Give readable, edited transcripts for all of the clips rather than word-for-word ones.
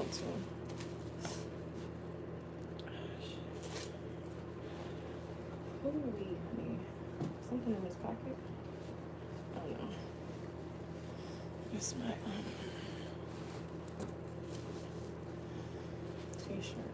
want to. Holy honey. Something in his pocket? Oh no. It's my t-shirt.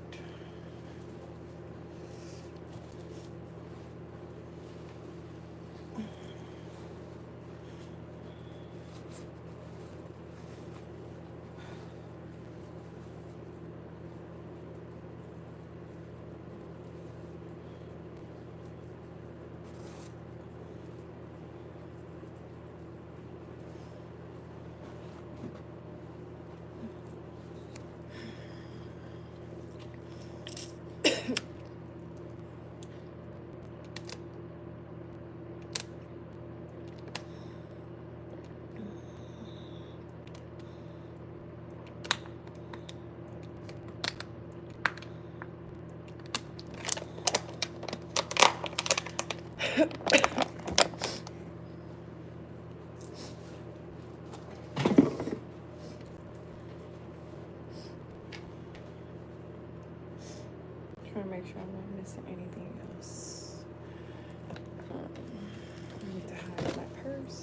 Trying to make sure I'm not missing anything else. I need to hide my purse.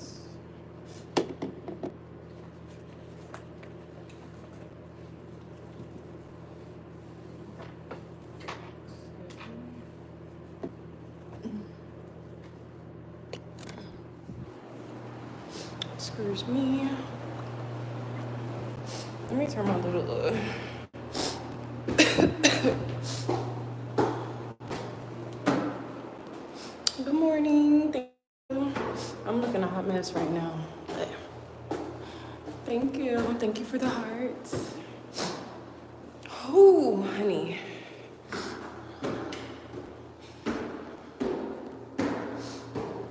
Excuse me. Let me turn my little Good morning. Thank you. I'm looking a hot mess right now. Thank you. Thank you for the hearts. Oh, honey.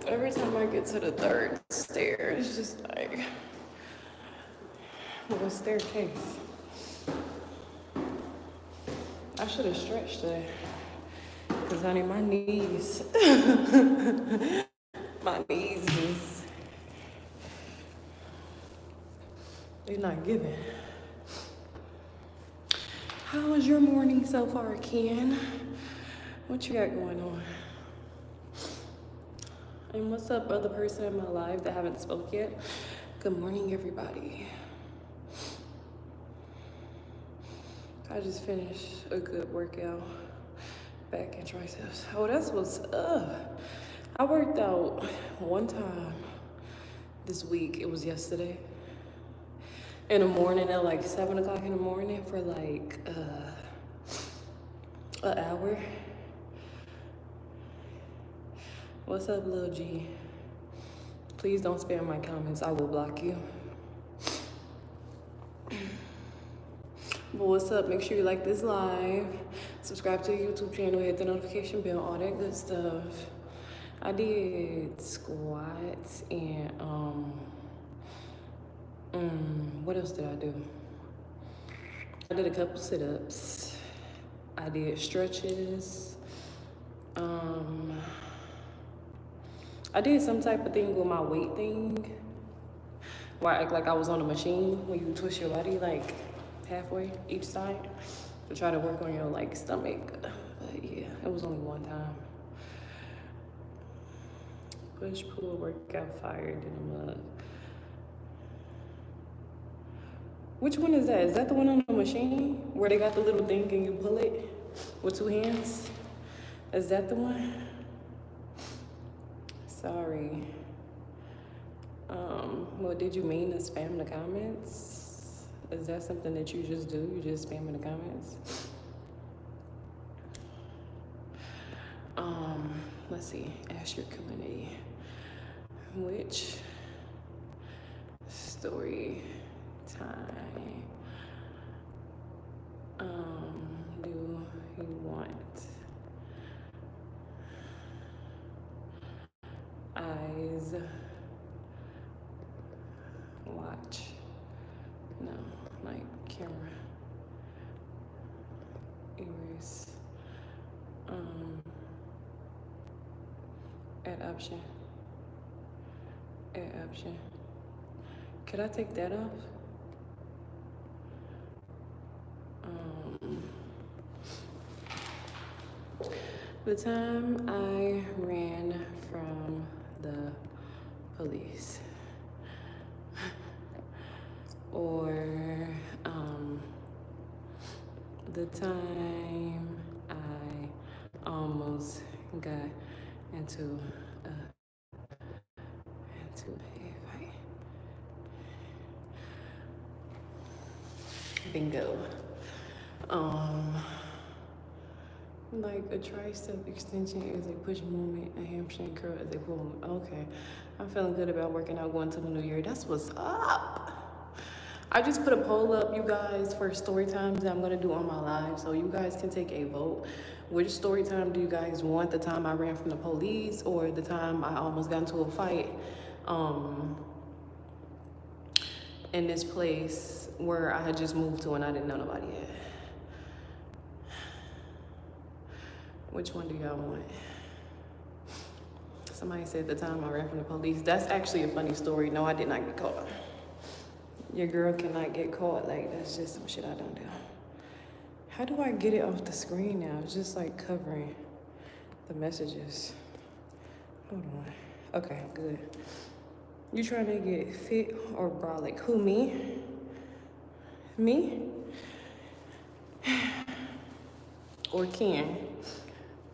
Every time I get to the third stair, it's just like a staircase. I should have stretched today. Because, honey, my knees, they're not giving. How was your morning so far, Ken? What you got going on? And what's up, other person in my life that haven't spoke yet? Good morning, everybody. I just finished a good workout. Back and triceps. Oh, that's what's up. I worked out one time this week. It was yesterday. In the morning at like 7 o'clock in the morning for like an hour. What's up, Lil G? Please don't spam my comments. I will block you. But what's up? Make sure you like this live. Subscribe to the YouTube channel. Hit the notification bell. All that good stuff. I did squats and what else did I do? I did a couple sit-ups. I did stretches. I did some type of thing with my weight thing, where I act like I was on a machine when you twist your body like halfway each side to try to work on your like stomach. But yeah, it was only one time. Push, pull, workout, fire, then I'm up. Which one is that? Is that the one on the machine where they got the little thing and you pull it with 2 hands? Is that the one? Sorry. What did you mean to spam the comments? Is that something that you just do? You just spam in the comments? Let's see. Ask your community. Which story time do you want? Eyes watch. No, like camera. Erase. Add option. Add option. Could I take that off? The time I ran from the police, or the time I almost got into a fight. Bingo. Like a tricep extension is a push movement, a hamstring curl is a pull movement. Okay, I'm feeling good about working out going to the new year. That's what's up. I just put a poll up, you guys, for story times that I'm gonna do on my live, so you guys can take a vote. Which story time do you guys want? The time I ran from the police, or the time I almost got into a fight in this place where I had just moved to and I didn't know nobody yet? Which one do y'all want? Somebody said the time I ran from the police. That's actually a funny story. No, I did not get caught. Your girl cannot get caught. Like, that's just some shit I don't do. How do I get it off the screen now? It's just like covering the messages. Hold on. Okay, good. You trying to get fit or brolic? Who, me? Me? Or Ken?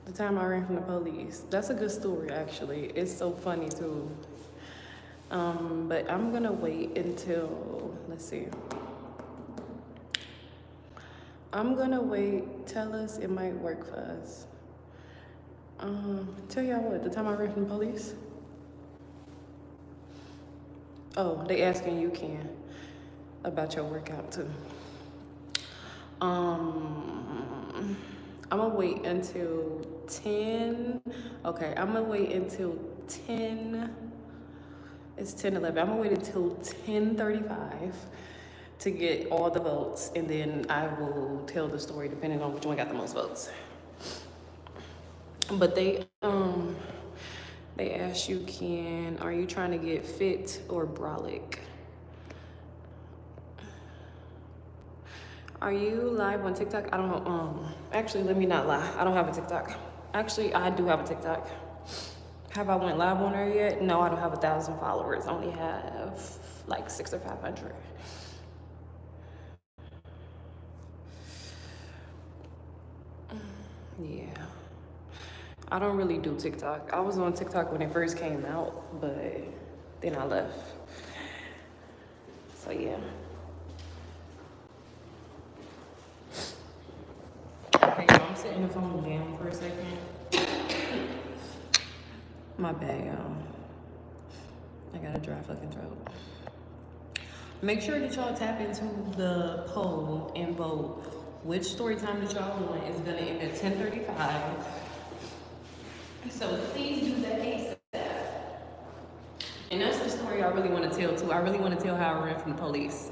The time I ran from the police. That's a good story, actually. It's so funny, too. But I'm gonna wait until, let's see. I'm gonna wait. Tell us, it might work for us. Tell y'all what, the time I ran from the police? Oh, they asking you, Ken, about your workout, too. I'm gonna wait until 10. Okay, I'm gonna wait until 10. It's 10:11. I'm gonna wait until 10:35 to get all the votes, and then I will tell the story depending on which one got the most votes. But they asked you, Ken, are you trying to get fit or brolic? Are you live on TikTok? I don't know. Actually, let me not lie. I don't have a TikTok. Actually, I do have a TikTok. Have I went live on her yet? No, I don't have 1,000 followers. I only have like 600 or 500. Yeah. I don't really do TikTok. I was on TikTok when it first came out, but then I left. So yeah. Okay, so I'm setting the phone down for a second. My bad, y'all. I got a dry fucking throat. Make sure that y'all tap into the poll and vote which story time that y'all want. Is gonna end at 10:35. So please do that ASAP. And that's the story I really want to tell too. I really want to tell how I ran from the police.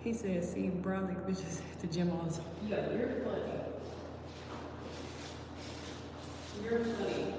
He said, see, brolic bitches at the gym all the time. Yeah, you're funny. You're funny.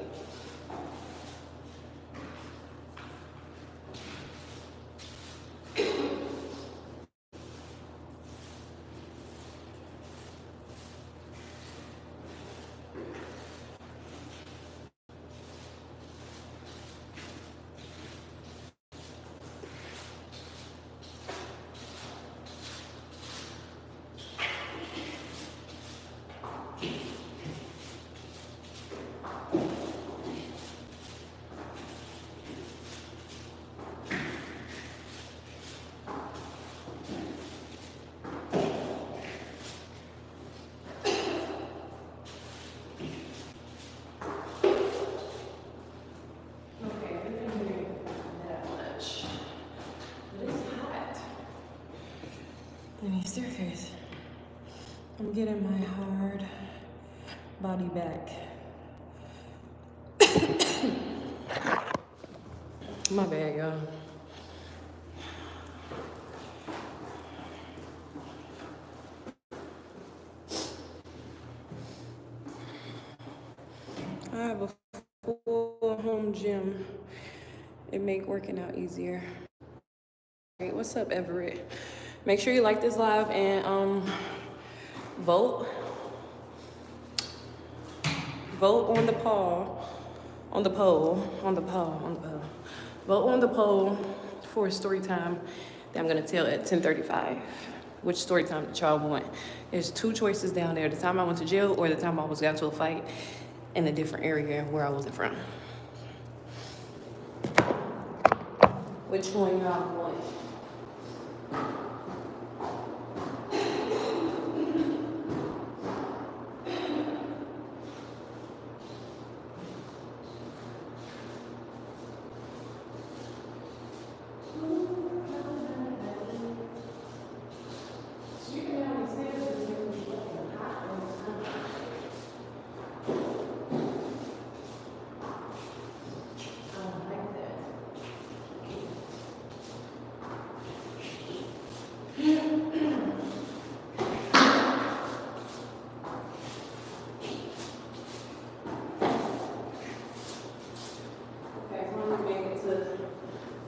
Staircase. I'm getting my hard body back. My bad, y'all. I have a full home gym. It make working out easier. Hey, what's up, Everett? Make sure you like this live and Vote. Vote on the poll. On the poll. On the poll. On the poll. Vote on the poll for a story time that I'm gonna tell at 10:35. Which story time that y'all want? There's two choices down there: the time I went to jail or the time I almost got into a fight in a different area where I wasn't from. Which one y'all want?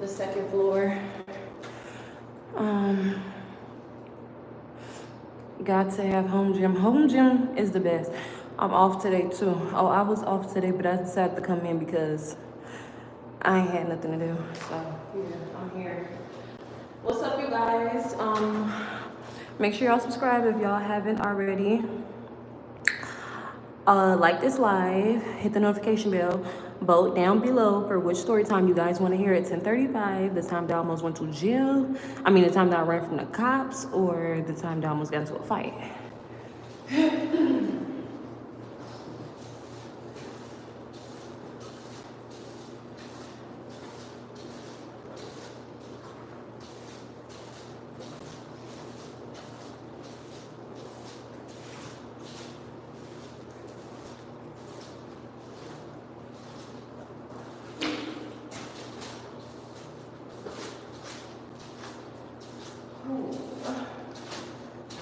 The second floor. Got to have home gym. Home gym is the best. I'm off today too. Oh, I was off today, but I decided to come in because I ain't had nothing to do. So yeah, I'm here. What's up, you guys? Make sure y'all subscribe if y'all haven't already. Like this live, hit the notification bell, vote down below for which story time you guys want to hear at 10:35, the time that I almost went to jail, the time that I ran from the cops, or the time that I almost got into a fight.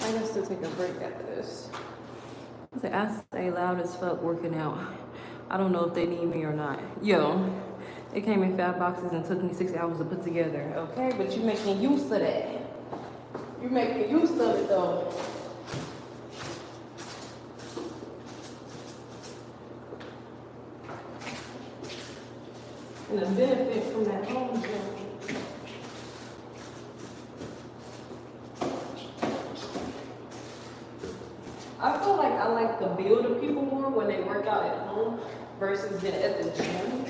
I guess to take a break after this. I stay loud as fuck working out. I don't know if they need me or not. Yo, it came in 5 boxes and took me 6 hours to put together. Okay, but you're making use of that. You're making use of it though. And the benefit from that home gym. I feel like I like the build of people more when they work out at home versus than at the gym.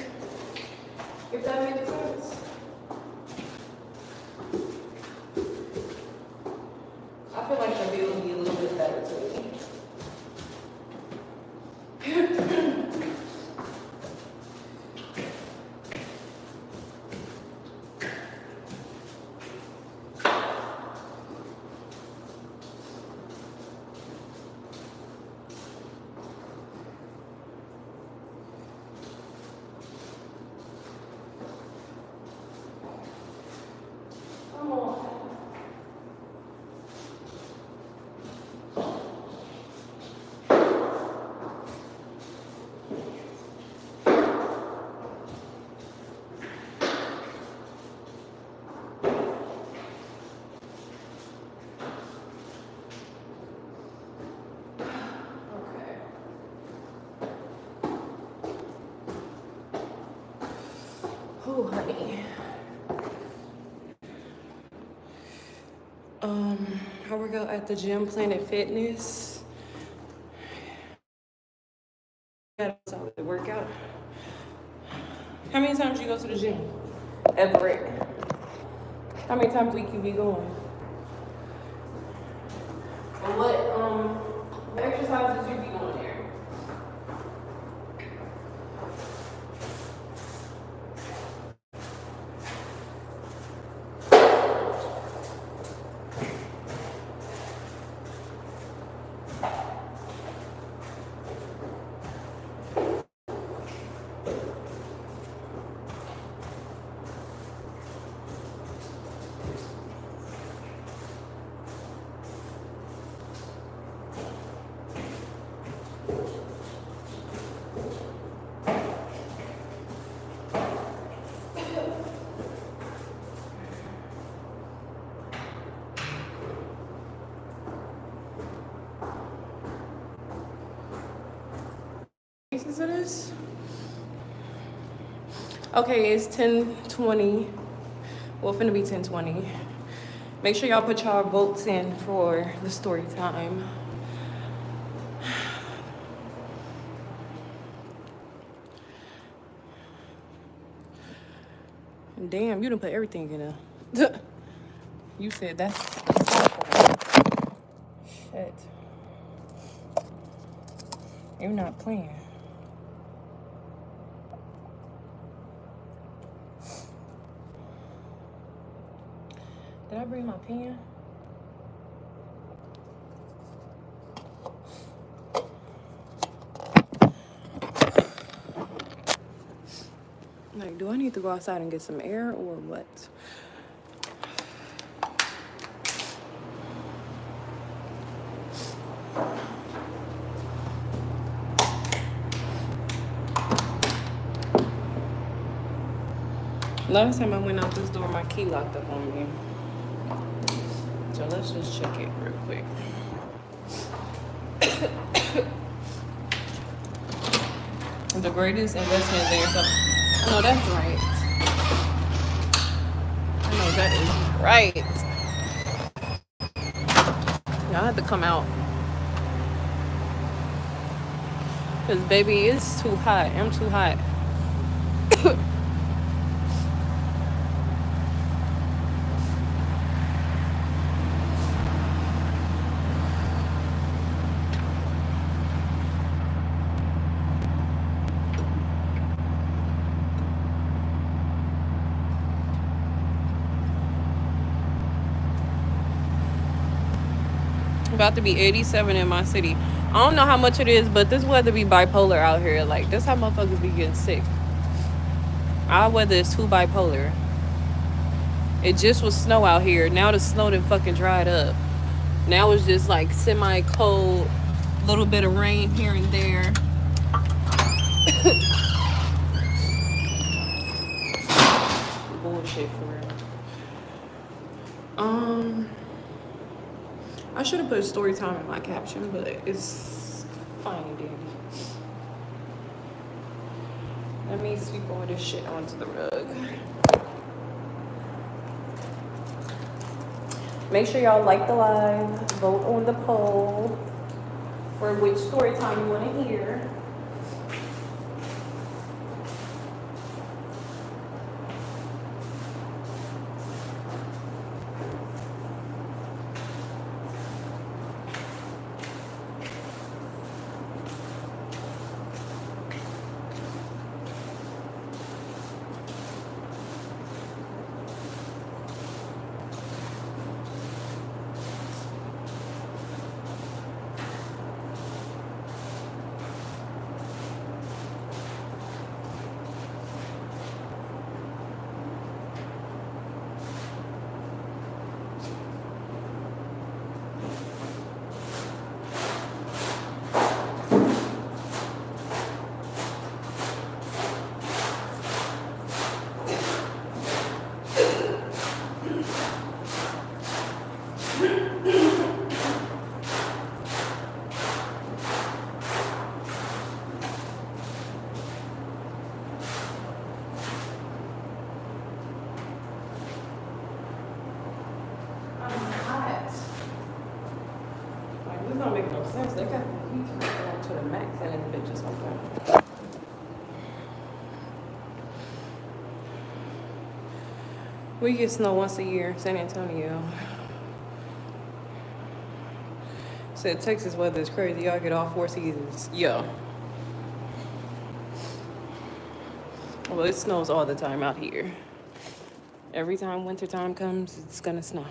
If that makes sense. I feel like the build would be a little bit better to me. Oh, honey. I work out at the gym, Planet Fitness. Got a solid workout. How many times do you go to the gym? Everett. How many times a week you be going? And what exercises you be going there? this? Okay, it's 10:20. Well, finna be 10:20. Make sure y'all put y'all votes in for the story time. Damn, you done put everything in there. You said that's shit. You're not playing. Did I bring my pen? Like, do I need to go outside and get some air or what? Last time I went out this door, my key locked up on me. So let's just check it real quick. The greatest investment there. So, I know that's right. I know that is right. Y'all have to come out. Because, baby, it's too hot. I'm too hot. About to be 87 in my city. I don't know how much it is, but this weather be bipolar out here. Like, this how motherfuckers be getting sick. Our weather is too bipolar. It just was snow out here. Now the snow done fucking dried up. Now it's just like semi-cold, little bit of rain here and there. Bullshit for real. I should have put story time in my caption, but it's fine and dandy. Let me sweep all this shit onto the rug. Make sure y'all like the live, vote on the poll for which story time you want to hear. Don't make no sense. They got the heat turned to the max and then it just like that. We get snow once a year, San Antonio. Said Texas weather is crazy. Y'all get all 4 seasons. Yeah. Well, it snows all the time out here. Every time winter time comes, it's gonna snow.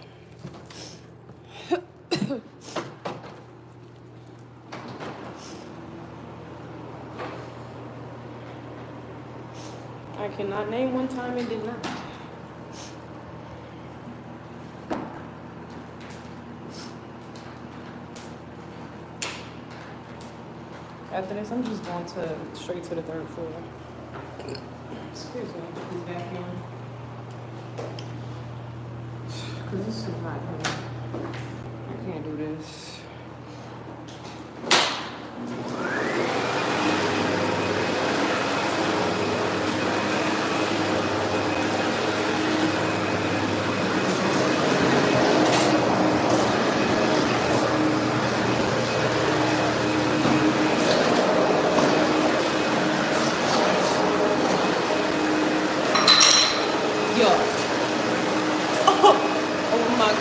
I cannot name one time it did not. After this, I'm just going straight to the 3rd floor. Excuse me, this vacuum. Because this is not here. I can't do this.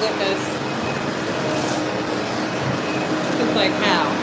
goodness. It's like, how?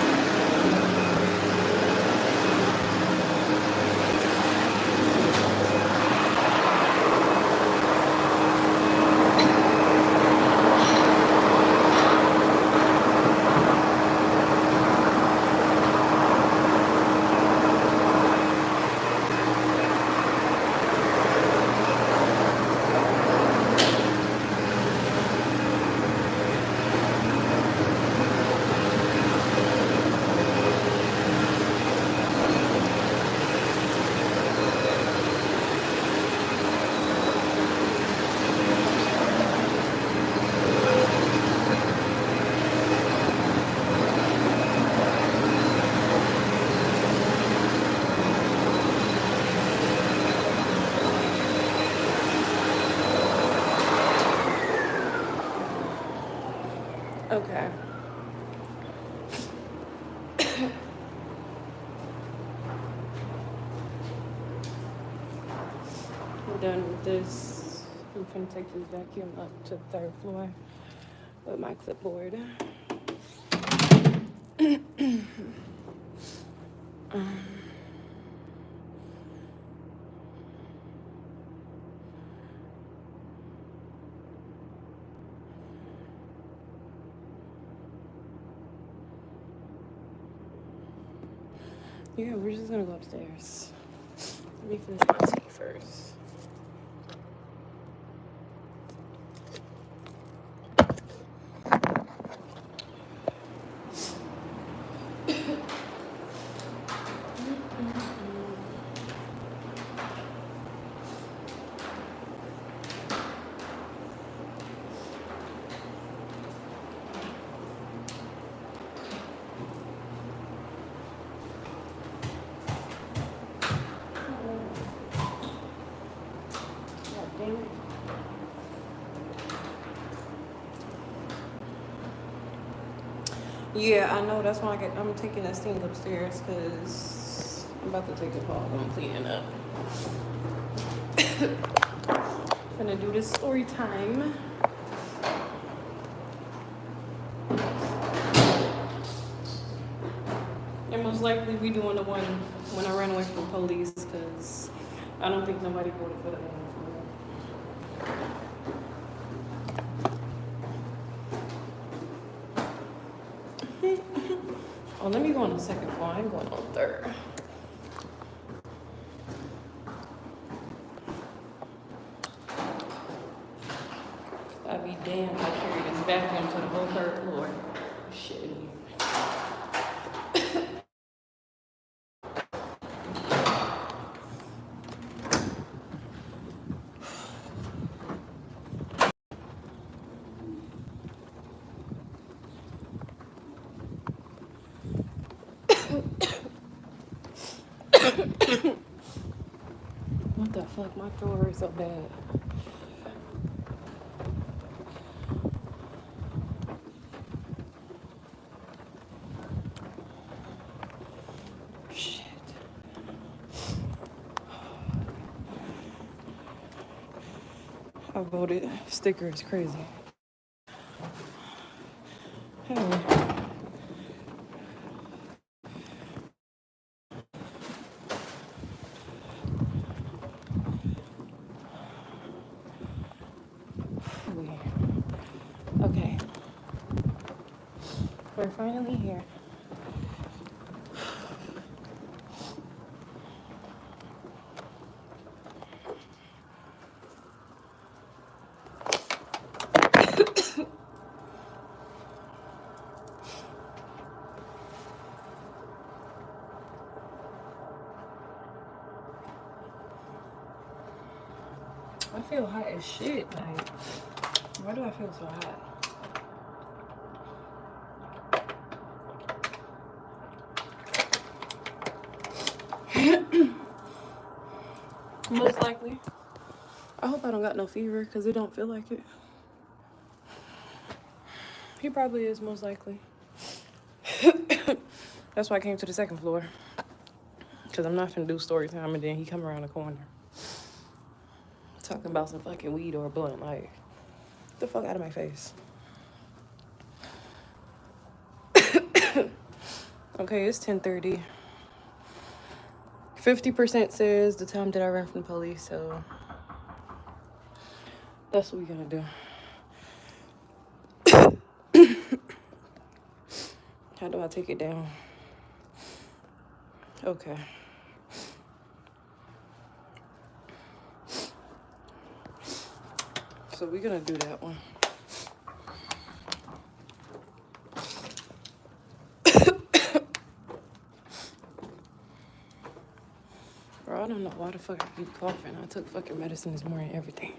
Okay. We're done with this. I'm finna take this vacuum up to the 3rd floor with my clipboard. Yeah, we're just gonna go upstairs. Let me finish my tea first. Yeah, I know. That's why I'm taking this thing upstairs because I'm about to take a call. I'm cleaning up. Gonna do this story time. And most likely we doing the one when I ran away from the police because I don't think nobody voted for the one. Oh, let me go on the 2nd floor. I ain't going on the 3rd. I'd be damned if I carry this vacuum to the whole 3rd floor. Shit. What the fuck? My throat hurts so bad. Shit. I voted. Sticker is crazy. Hey. Okay. We're finally here. I feel hot as shit. Like, why do I feel so hot? Most likely. I hope I don't got no fever because it don't feel like it. He probably is, most likely. That's why I came to the 2nd floor. Because I'm not gonna do story time and then he come around the corner. Talking about some fucking weed or a blunt. Like, The fuck out of my face. Okay, it's 10:30. 50% says the time that I ran from the police, so that's what we're gonna do. How do I take it down? Okay. So we're gonna do that one. Bro, I don't know why the fuck I keep coughing. I took fucking medicine this morning, everything.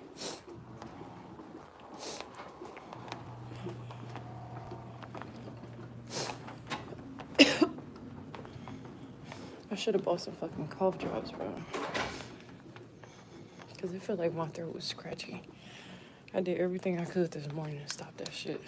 I should have bought some fucking cough drops, bro. Because it felt like my throat was scratchy. I did everything I could this morning to stop that shit.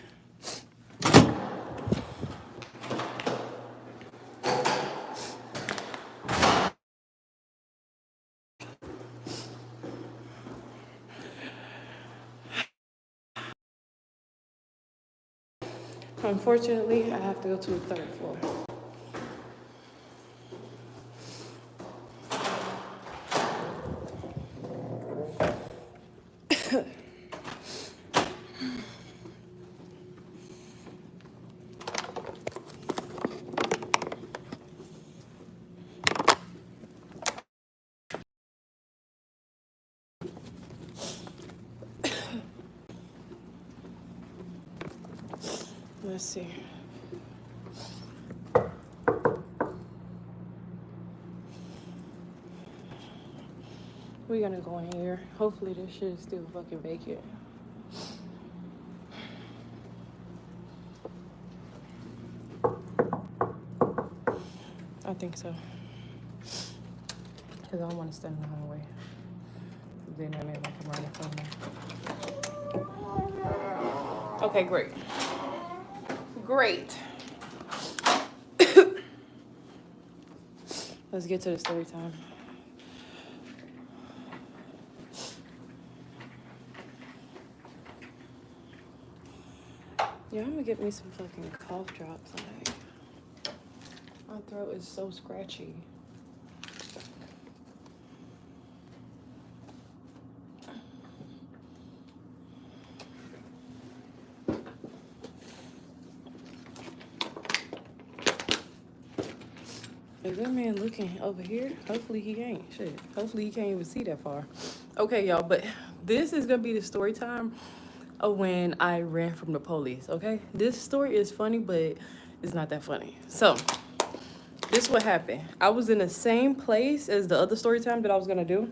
Unfortunately, I have to go to the third floor. Let's see. We're gonna go in here. Hopefully this shit is still fucking vacant. I think so. Because I don't want to stand in the hallway. Then that man might come right in front of me. Okay, great. Great. Let's get to the story time. Yeah, I'm gonna get me some fucking cough drops. Like, my throat is so scratchy. Is that man looking over here? Hopefully he ain't. Shit. Hopefully he can't even see that far. Okay, y'all, but this is gonna be the story time of when I ran from the police, okay? This story is funny, but it's not that funny. So, this is what happened. I was in the same place as the other story time that I was gonna do.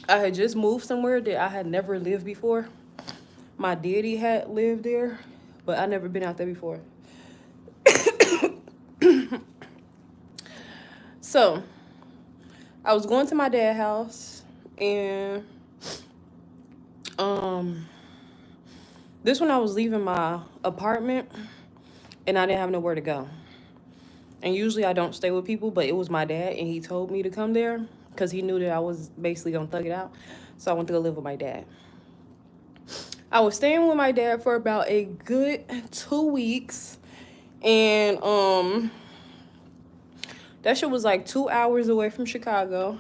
I had just moved somewhere that I had never lived before. My daddy had lived there, but I never been out there before. So, I was going to my dad's house, and this one I was leaving my apartment, and I didn't have nowhere to go. And usually I don't stay with people, but it was my dad, and he told me to come there because he knew that I was basically gonna thug it out. So I went to go live with my dad. I was staying with my dad for about a good 2 weeks, and that shit was like 2 hours away from Chicago.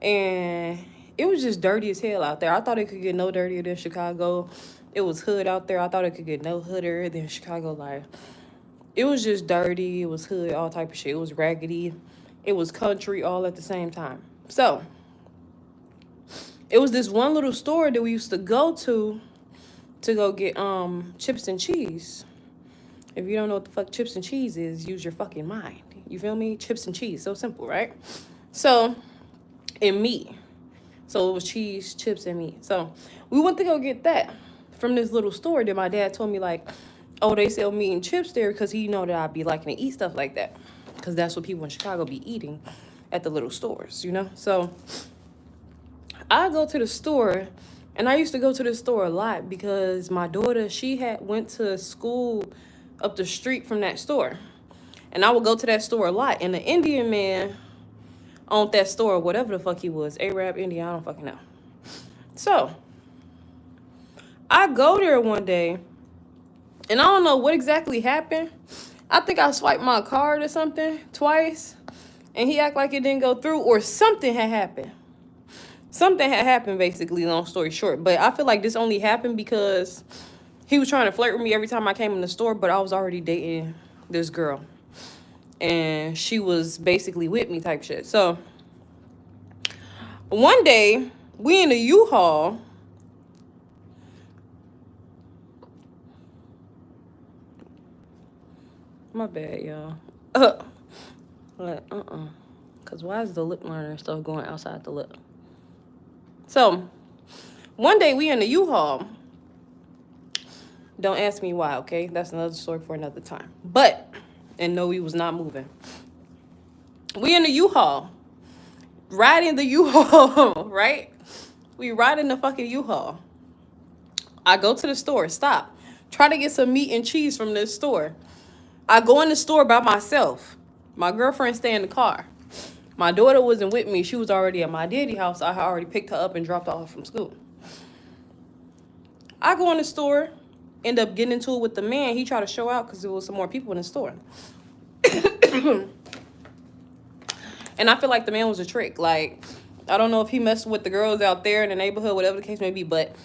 And it was just dirty as hell out there. I thought it could get no dirtier than Chicago. It was hood out there. I thought it could get no hoodier than Chicago. Like, it was just dirty. It was hood, all type of shit. It was raggedy. It was country all at the same time. So, it was this one little store that we used to go go get chips and cheese. If you don't know what the fuck chips and cheese is, use your fucking mind. You feel me? Chips and cheese. So simple, right? So, and meat. So it was cheese, chips, and meat. So we went to go get that from this little store that my dad told me, like, oh, they sell meat and chips there because he know that I'd be liking to eat stuff like that. Because that's what people in Chicago be eating at the little stores, you know? So I go to the store, and I used to go to the store a lot because my daughter, she had went to school up the street from that store. And I would go to that store a lot. And the Indian man owned that store, whatever the fuck he was. Arab, Indian, I don't fucking know. So, I go there one day, and I don't know what exactly happened. I think I swiped my card or something twice, and he act like it didn't go through, or something had happened. Something had happened, basically, long story short. But I feel like this only happened because he was trying to flirt with me every time I came in the store, but I was already dating this girl. And she was basically with me type shit. So one day, we in a U-Haul. My bad, y'all. Because why is the lip liner stuff going outside the lip? So, one day we in the U-Haul. Don't ask me why, okay? That's another story for another time. But, and no, we was not moving. We in the U-Haul. Riding the U-Haul, right? We riding the fucking U-Haul. I go to the store, stop. Try to get some meat and cheese from this store. I go in the store by myself. My girlfriend stay in the car. My daughter wasn't with me. She was already at my daddy's house. I had already picked her up and dropped her off from school. I go in the store, end up getting into it with the man. He tried to show out because there was some more people in the store. And I feel like the man was a trick. Like, I don't know if he messed with the girls out there in the neighborhood, whatever the case may be, but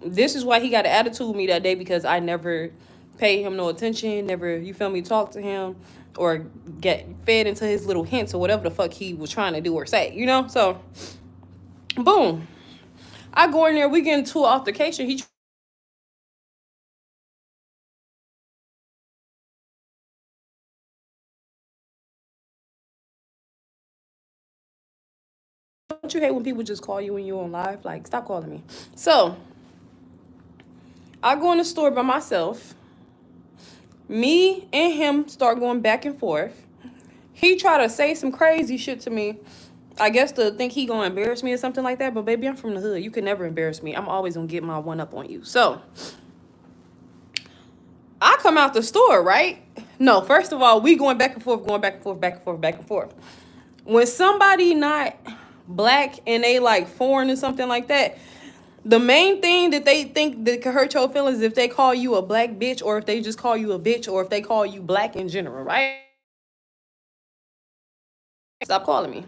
this is why he got an attitude with me that day, because I never paid him no attention, never, you feel me, talk to him or get fed into his little hints or whatever the fuck he was trying to do or say, you know? So, boom. I go in there, we get into an altercation. He don't you hate when people just call you when you're on live? Like, stop calling me. So, I go in the store by myself. Me and him start going back and forth. He try to say some crazy shit to me. I guess to think he gonna embarrass me or something like that. But baby, I'm from the hood. You can never embarrass me. I'm always gonna get my one up on you. So, I come out the store, right? No, first of all, we going back and forth, going back and forth, back and forth, back and forth. When somebody not black and they like foreign or something like that, the main thing that they think that could hurt your feelings is if they call you a black bitch, or if they just call you a bitch, or if they call you black in general, right? Stop calling me.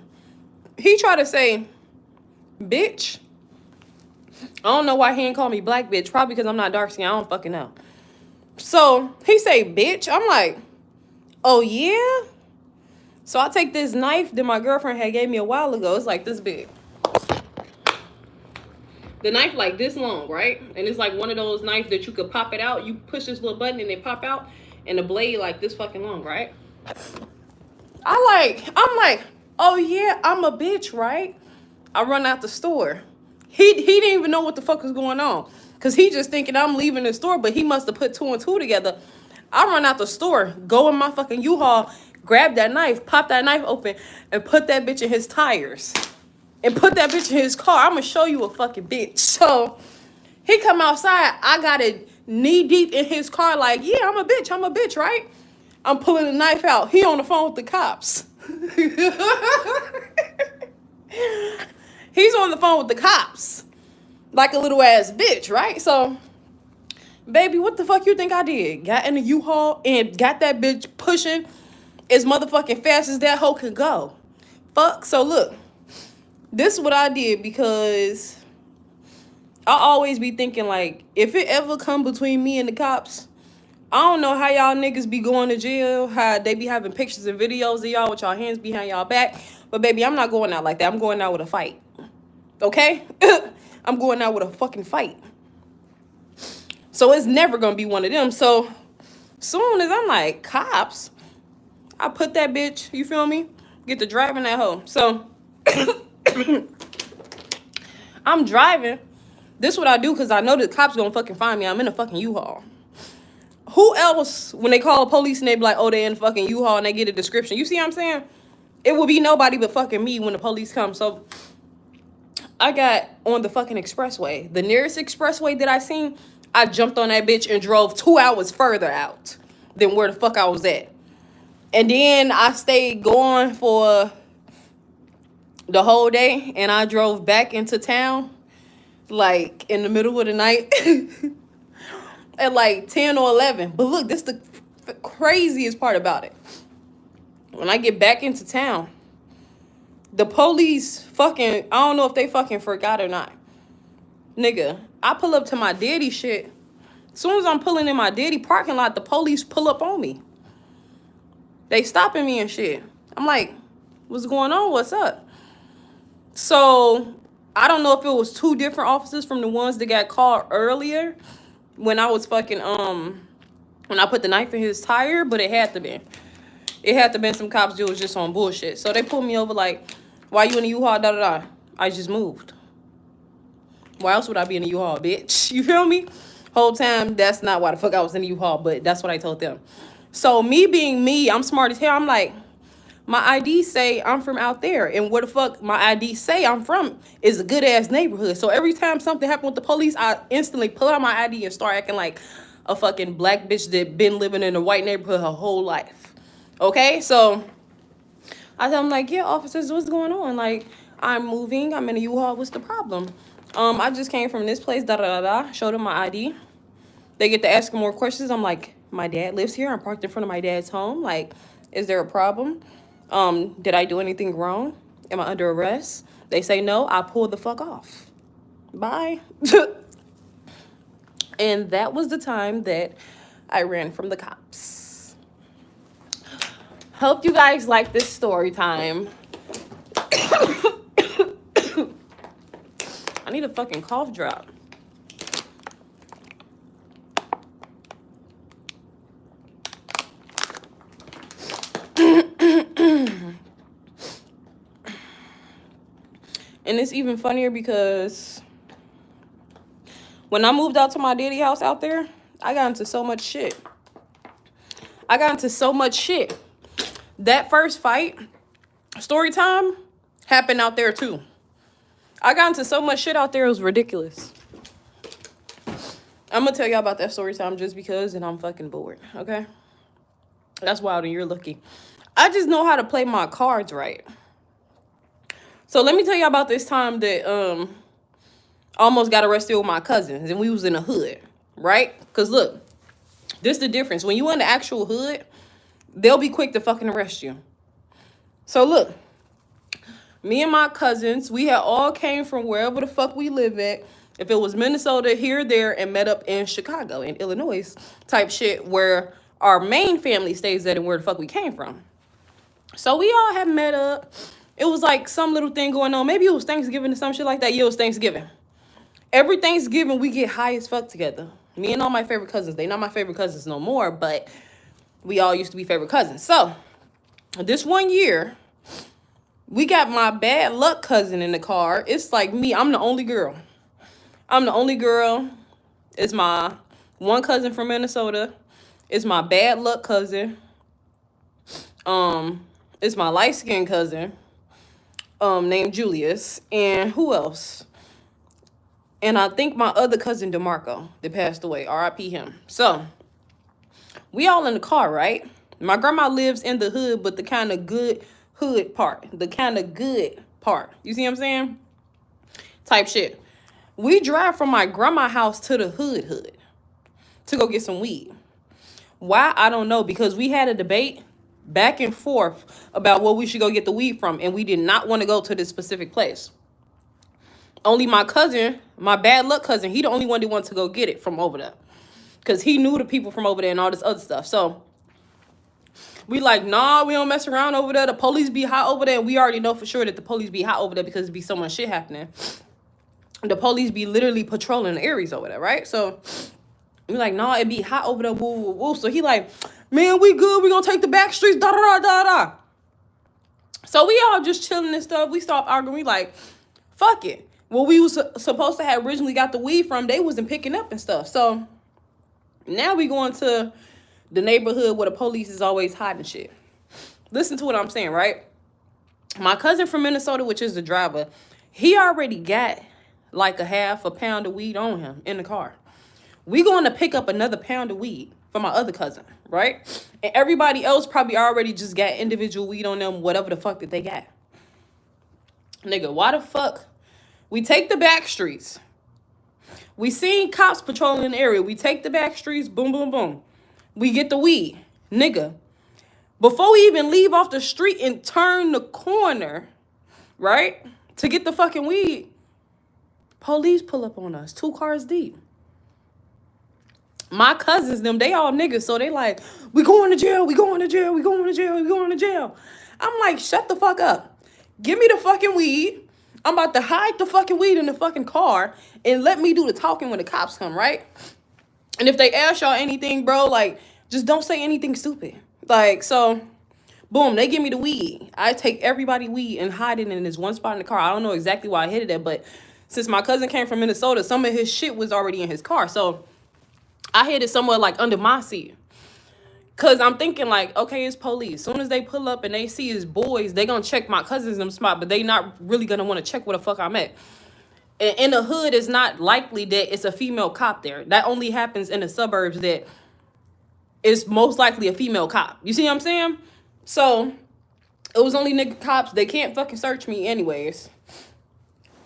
He tried to say, bitch. I don't know why he ain't call me black bitch. Probably because I'm not dark skin. I don't fucking know. So he say, bitch. I'm like, oh yeah? So I take this knife that my girlfriend had gave me a while ago. It's like this big. The knife like this long, right? And it's like one of those knives that you could pop it out. You push this little button and they pop out. And the blade like this fucking long, right? I'm like, oh yeah, I'm a bitch, right? I run out the store. He didn't even know what the fuck was going on. Because he just thinking I'm leaving the store, but he must have put two and two together. I run out the store, go in my fucking U-Haul, grab that knife, pop that knife open, and put that bitch in his tires. And put that bitch in his car. I'm going to show you a fucking bitch. So, he come outside. I got it knee deep in his car like, yeah, I'm a bitch, right? I'm pulling the knife out. He on the phone with the cops. He's on the phone with the cops. Like a little ass bitch, right? So, baby, what the fuck you think I did? Got in the U-Haul and got that bitch pushing as motherfucking fast as that hoe could go. Fuck. So, look. This is what I did, because I always be thinking, like, if it ever come between me and the cops, I don't know how y'all niggas be going to jail, how they be having pictures and videos of y'all with y'all hands behind y'all back. But, baby, I'm not going out like that. I'm going out with a fight. Okay? I'm going out with a fucking fight. So it's never going to be one of them. So soon as I'm like, cops, I put that bitch, you feel me? Get to driving that hoe. So I'm driving. This is what I do, because I know the cops gonna fucking find me. I'm in a fucking U-Haul. Who else, when they call the police and they be like, oh, they in the fucking U-Haul and they get a description? You see what I'm saying? It will be nobody but fucking me when the police come. So I got on the fucking expressway. The nearest expressway that I seen, I jumped on that bitch and drove 2 hours further out than where the fuck I was at. And then I stayed going for the whole day, and I drove back into town like in the middle of the night at like 10 or 11. But look, this is the craziest part about it. When I get back into town, the police fucking, I don't know if they fucking forgot or not. Nigga, I pull up to my daddy shit. As soon as I'm pulling in my daddy parking lot, the police pull up on me. They stopping me and shit. I'm like, what's going on? What's up? So I don't know if it was two different officers from the ones that got called earlier when I was fucking when I put the knife in his tire, but it had to be. It had to been some cops that was just on bullshit. So they pulled me over like, why you in a U-Haul, da-da-da. I just moved. Why else would I be in a U-Haul, bitch? You feel me? Whole time, that's not why the fuck I was in a U-Haul, but that's what I told them. So me being me, I'm smart as hell. I'm like, my ID say I'm from out there. And where the fuck my ID say I'm from is a good-ass neighborhood. So every time something happened with the police, I instantly pull out my ID and start acting like a fucking black bitch that been living in a white neighborhood her whole life. Okay? So I tell them like, yeah, officers, what's going on? Like, I'm moving. I'm in a U-Haul. What's the problem? I just came from this place, da-da-da-da. Showed them my ID. They get to asking more questions. I'm like, my dad lives here. I'm parked in front of my dad's home. Like, is there a problem? Did I do anything wrong? Am I under arrest? They say no. I pull the fuck off. Bye. And that was the time that I ran from the cops. Hope you guys like this story time. I need a fucking cough drop. And it's even funnier because when I moved out to my daddy house out there, I got into so much shit. That first fight, story time, happened out there too. I got into so much shit out there, it was ridiculous. I'm gonna tell y'all about that story time just because, and I'm fucking bored, okay? That's wild and you're lucky. I just know how to play my cards right. So let me tell you about this time that almost got arrested with my cousins, and we was in the hood, right? Because look, this is the difference. When you in the actual hood, they'll be quick to fucking arrest you. So look, me and my cousins, we had all came from wherever the fuck we live at. If it was Minnesota, here, there, and met up in Chicago, in Illinois type shit, where our main family stays at and where the fuck we came from. So we all had met up. It was like some little thing going on. Maybe it was Thanksgiving or some shit like that. Yeah, it was Thanksgiving. Every Thanksgiving, we get high as fuck together. Me and all my favorite cousins. They not my favorite cousins no more, but we all used to be favorite cousins. So, this one year, we got my bad luck cousin in the car. It's like me. I'm the only girl. It's my one cousin from Minnesota. It's my bad luck cousin. It's my light-skinned cousin. Named Julius, and who else? And I think my other cousin DeMarco that passed away, R.I.P. him. So we all in the car, right? My grandma lives in the hood, but the kind of good hood part, You see what I'm saying? Type shit. We drive from my grandma's house to the hood to go get some weed. Why? I don't know, because we had a debate back and forth about where we should go get the weed from, and we did not want to go to this specific place. Only my cousin, my bad luck cousin, he the only one that wanted to go get it from over there, because he knew the people from over there and all this other stuff. So we like, nah, we don't mess around over there. The police be hot over there, and we already know for sure that the police be hot over there because it be so much shit happening. The police be literally patrolling the areas over there, right? So we like, nah, it be hot over there, woo, woo, woo. So he like, man, we good. We gonna take the back streets, da, da, da, da, da. So we all just chilling and stuff. We stopped arguing. We like, fuck it. Where we was supposed to have originally got the weed from, they wasn't picking up and stuff. So now we going to the neighborhood where the police is always hiding shit. Listen to what I'm saying, right? My cousin from Minnesota, which is the driver, he already got like a half a pound of weed on him in the car. We going to pick up another pound of weed for my other cousin, right? And everybody else probably already just got individual weed on them, whatever the fuck that they got. Nigga, why the fuck? We take the back streets. We seen cops patrolling the area. We take the back streets, boom, boom, boom. We get the weed. Nigga, before we even leave off the street and turn the corner, right, to get the fucking weed, police pull up on us, 2 cars deep. My cousins, them, they all niggas, so they like, we going to jail, we going to jail, we going to jail, we going to jail. I'm like, shut the fuck up. Give me the fucking weed. I'm about to hide the fucking weed in the fucking car and let me do the talking when the cops come, right? And if they ask y'all anything, bro, like, just don't say anything stupid. Like, so, boom, they give me the weed. I take everybody weed and hide it in this one spot in the car. I don't know exactly why I hid it there, but since my cousin came from Minnesota, some of his shit was already in his car. So I hid it somewhere like under my seat. Cause I'm thinking like, okay, it's police. Soon as they pull up and they see his boys, they gonna check my cousin's them spot, but they not really gonna want to check where the fuck I'm at. And in the hood, it's not likely that it's a female cop there. That only happens in the suburbs that it's most likely a female cop. You see what I'm saying? So it was only nigga cops. They can't fucking search me anyways.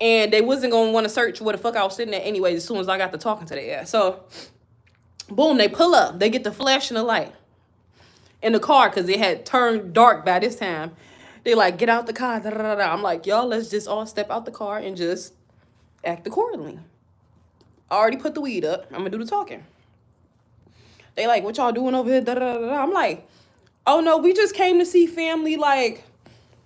And they wasn't gonna want to search where the fuck I was sitting at anyways as soon as I got to talking to their ass. So boom, they pull up. They get the flash and the light in the car because it had turned dark by this time. They like, get out the car. Da, da, da, da. I'm like, y'all, let's just all step out the car and just act accordingly. I already put the weed up. I'm gonna do the talking. They like, what y'all doing over here? Da, da, da, da. I'm like, oh no, we just came to see family. Like,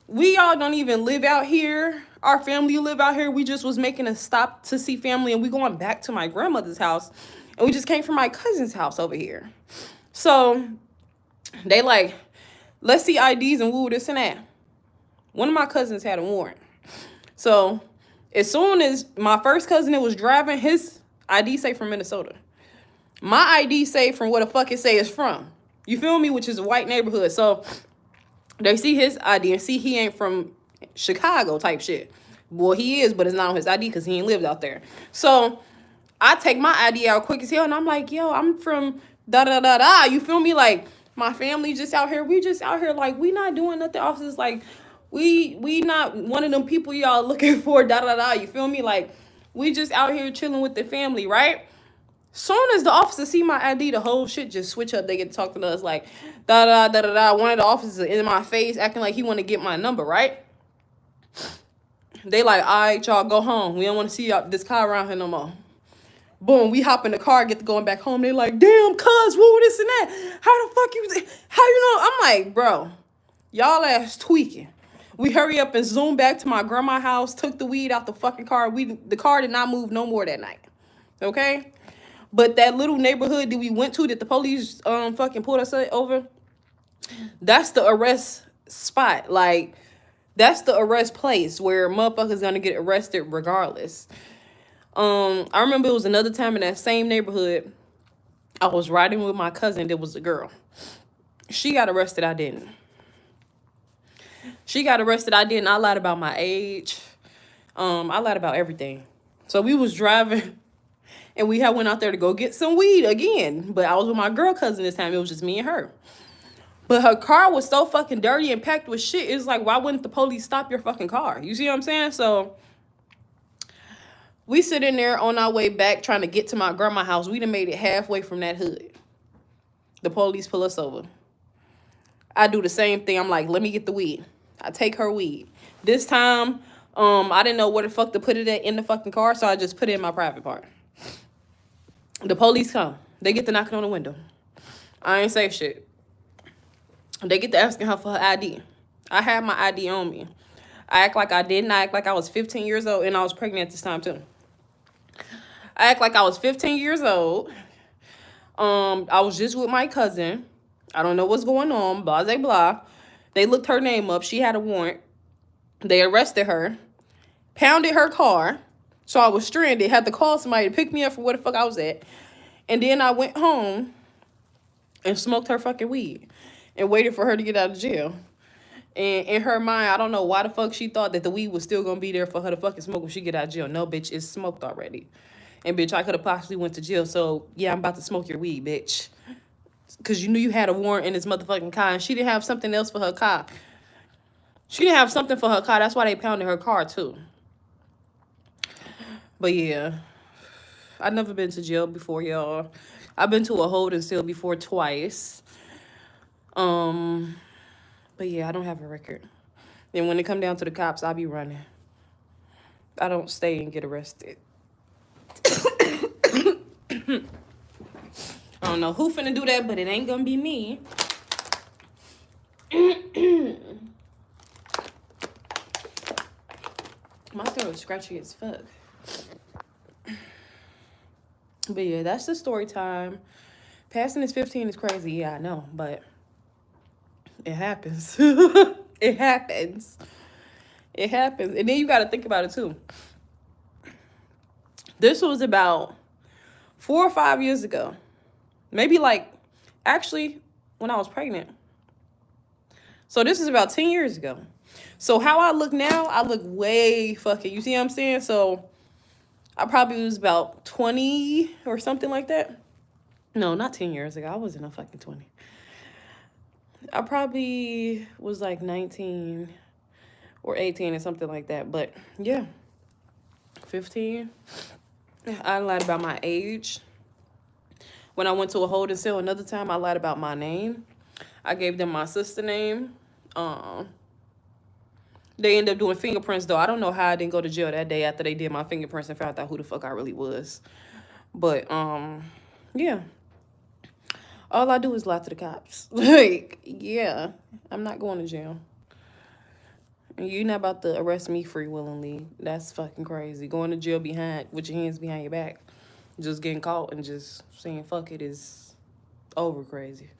we all don't even live out here. Our family live out here. We just was making a stop to see family and we going back to my grandmother's house. And we just came from my cousin's house over here. So they like, let's see IDs and woo, this and that. One of my cousins had a warrant. So as soon as my first cousin that was driving, his ID say from Minnesota. My ID say from where the fuck it say it's from. You feel me? Which is a white neighborhood. So they see his ID and see he ain't from Chicago type shit. Well, he is, but it's not on his ID because he ain't lived out there. So I take my ID out quick as hell and I'm like, yo, I'm from da-da-da-da. You feel me? Like, my family just out here. We just out here like, we not doing nothing. Officers like, we not one of them people y'all looking for, da-da-da. You feel me? Like, we just out here chilling with the family, right? Soon as the officer see my ID, the whole shit just switch up. They get to talk to us like, da-da-da-da-da. One of the officers in my face acting like he want to get my number, right? They like, all right, y'all go home. We don't want to see y'all this car around here no more. Boom, we hop in the car, get to going back home. They like, damn, cuz, woo, this and that. How the fuck how you know? I'm like, bro, y'all ass tweaking. We hurry up and zoom back to my grandma's house, took the weed out the fucking car. The car did not move no more that night, okay? But that little neighborhood that we went to that the police fucking pulled us over, that's the arrest spot. Like, that's the arrest place where motherfuckers gonna get arrested regardless. I remember it was another time in that same neighborhood. I was riding with my cousin. There was a girl. She got arrested. I didn't. She got arrested. I didn't. I lied about my age. I lied about everything. So we was driving and we had went out there to go get some weed again. But I was with my girl cousin this time. It was just me and her. But her car was so fucking dirty and packed with shit. It's like, why wouldn't the police stop your fucking car? You see what I'm saying? So we sit in there on our way back trying to get to my grandma's house. We done made it halfway from that hood. The police pull us over. I do the same thing. I'm like, let me get the weed. I take her weed. This time, I didn't know where the fuck to put it at in the fucking car, so I just put it in my private part. The police come. They get to knocking on the window. I ain't say shit. They get to asking her for her ID. I had my ID on me. I act like I didn't. I act like I was 15 years old, and I was pregnant at this time, too. I act like I was 15 years old. I was just with my cousin. I don't know what's going on, blah, blah, blah. They looked her name up. She had a warrant. They arrested her, pounded her car. So I was stranded, had to call somebody to pick me up from where the fuck I was at. And then I went home and smoked her fucking weed and waited for her to get out of jail. And in her mind, I don't know why the fuck she thought that the weed was still going to be there for her to fucking smoke when she get out of jail. No, bitch, it's smoked already. And, bitch, I could have possibly went to jail. So, yeah, I'm about to smoke your weed, bitch. Because you knew you had a warrant in this motherfucking car. And she didn't have something else for her car. She didn't have something for her car. That's why they pounded her car, too. But, yeah. I've never been to jail before, y'all. I've been to a holding cell before twice. But yeah, I don't have a record. And when it come down to the cops, I be running. I don't stay and get arrested. I don't know who finna do that, but it ain't gonna be me. My throat is scratchy as fuck. But yeah, that's the story time. Passing this 15 is crazy. Yeah, I know, but it happens. It happens. It happens. And then you got to think about it too. This was about 4 or 5 years ago. Maybe like, actually, when I was pregnant. So this is about 10 years ago. So how I look now, I look way fucking, you see what I'm saying? So I probably was about 20 or something like that. No, not 10 years ago. I wasn't a fucking 20. I probably was like 19 or 18 or something like that. But yeah, 15. I lied about my age. When I went to a holding cell another time, I lied about my name. I gave them my sister name. They ended up doing fingerprints, though. I don't know how I didn't go to jail that day after they did my fingerprints and found out who the fuck I really was. But, yeah. All I do is lie to the cops. Like, yeah, I'm not going to jail. And you're not about to arrest me free willingly. That's fucking crazy. Going to jail with your hands behind your back. Just getting caught and just saying fuck it is over crazy.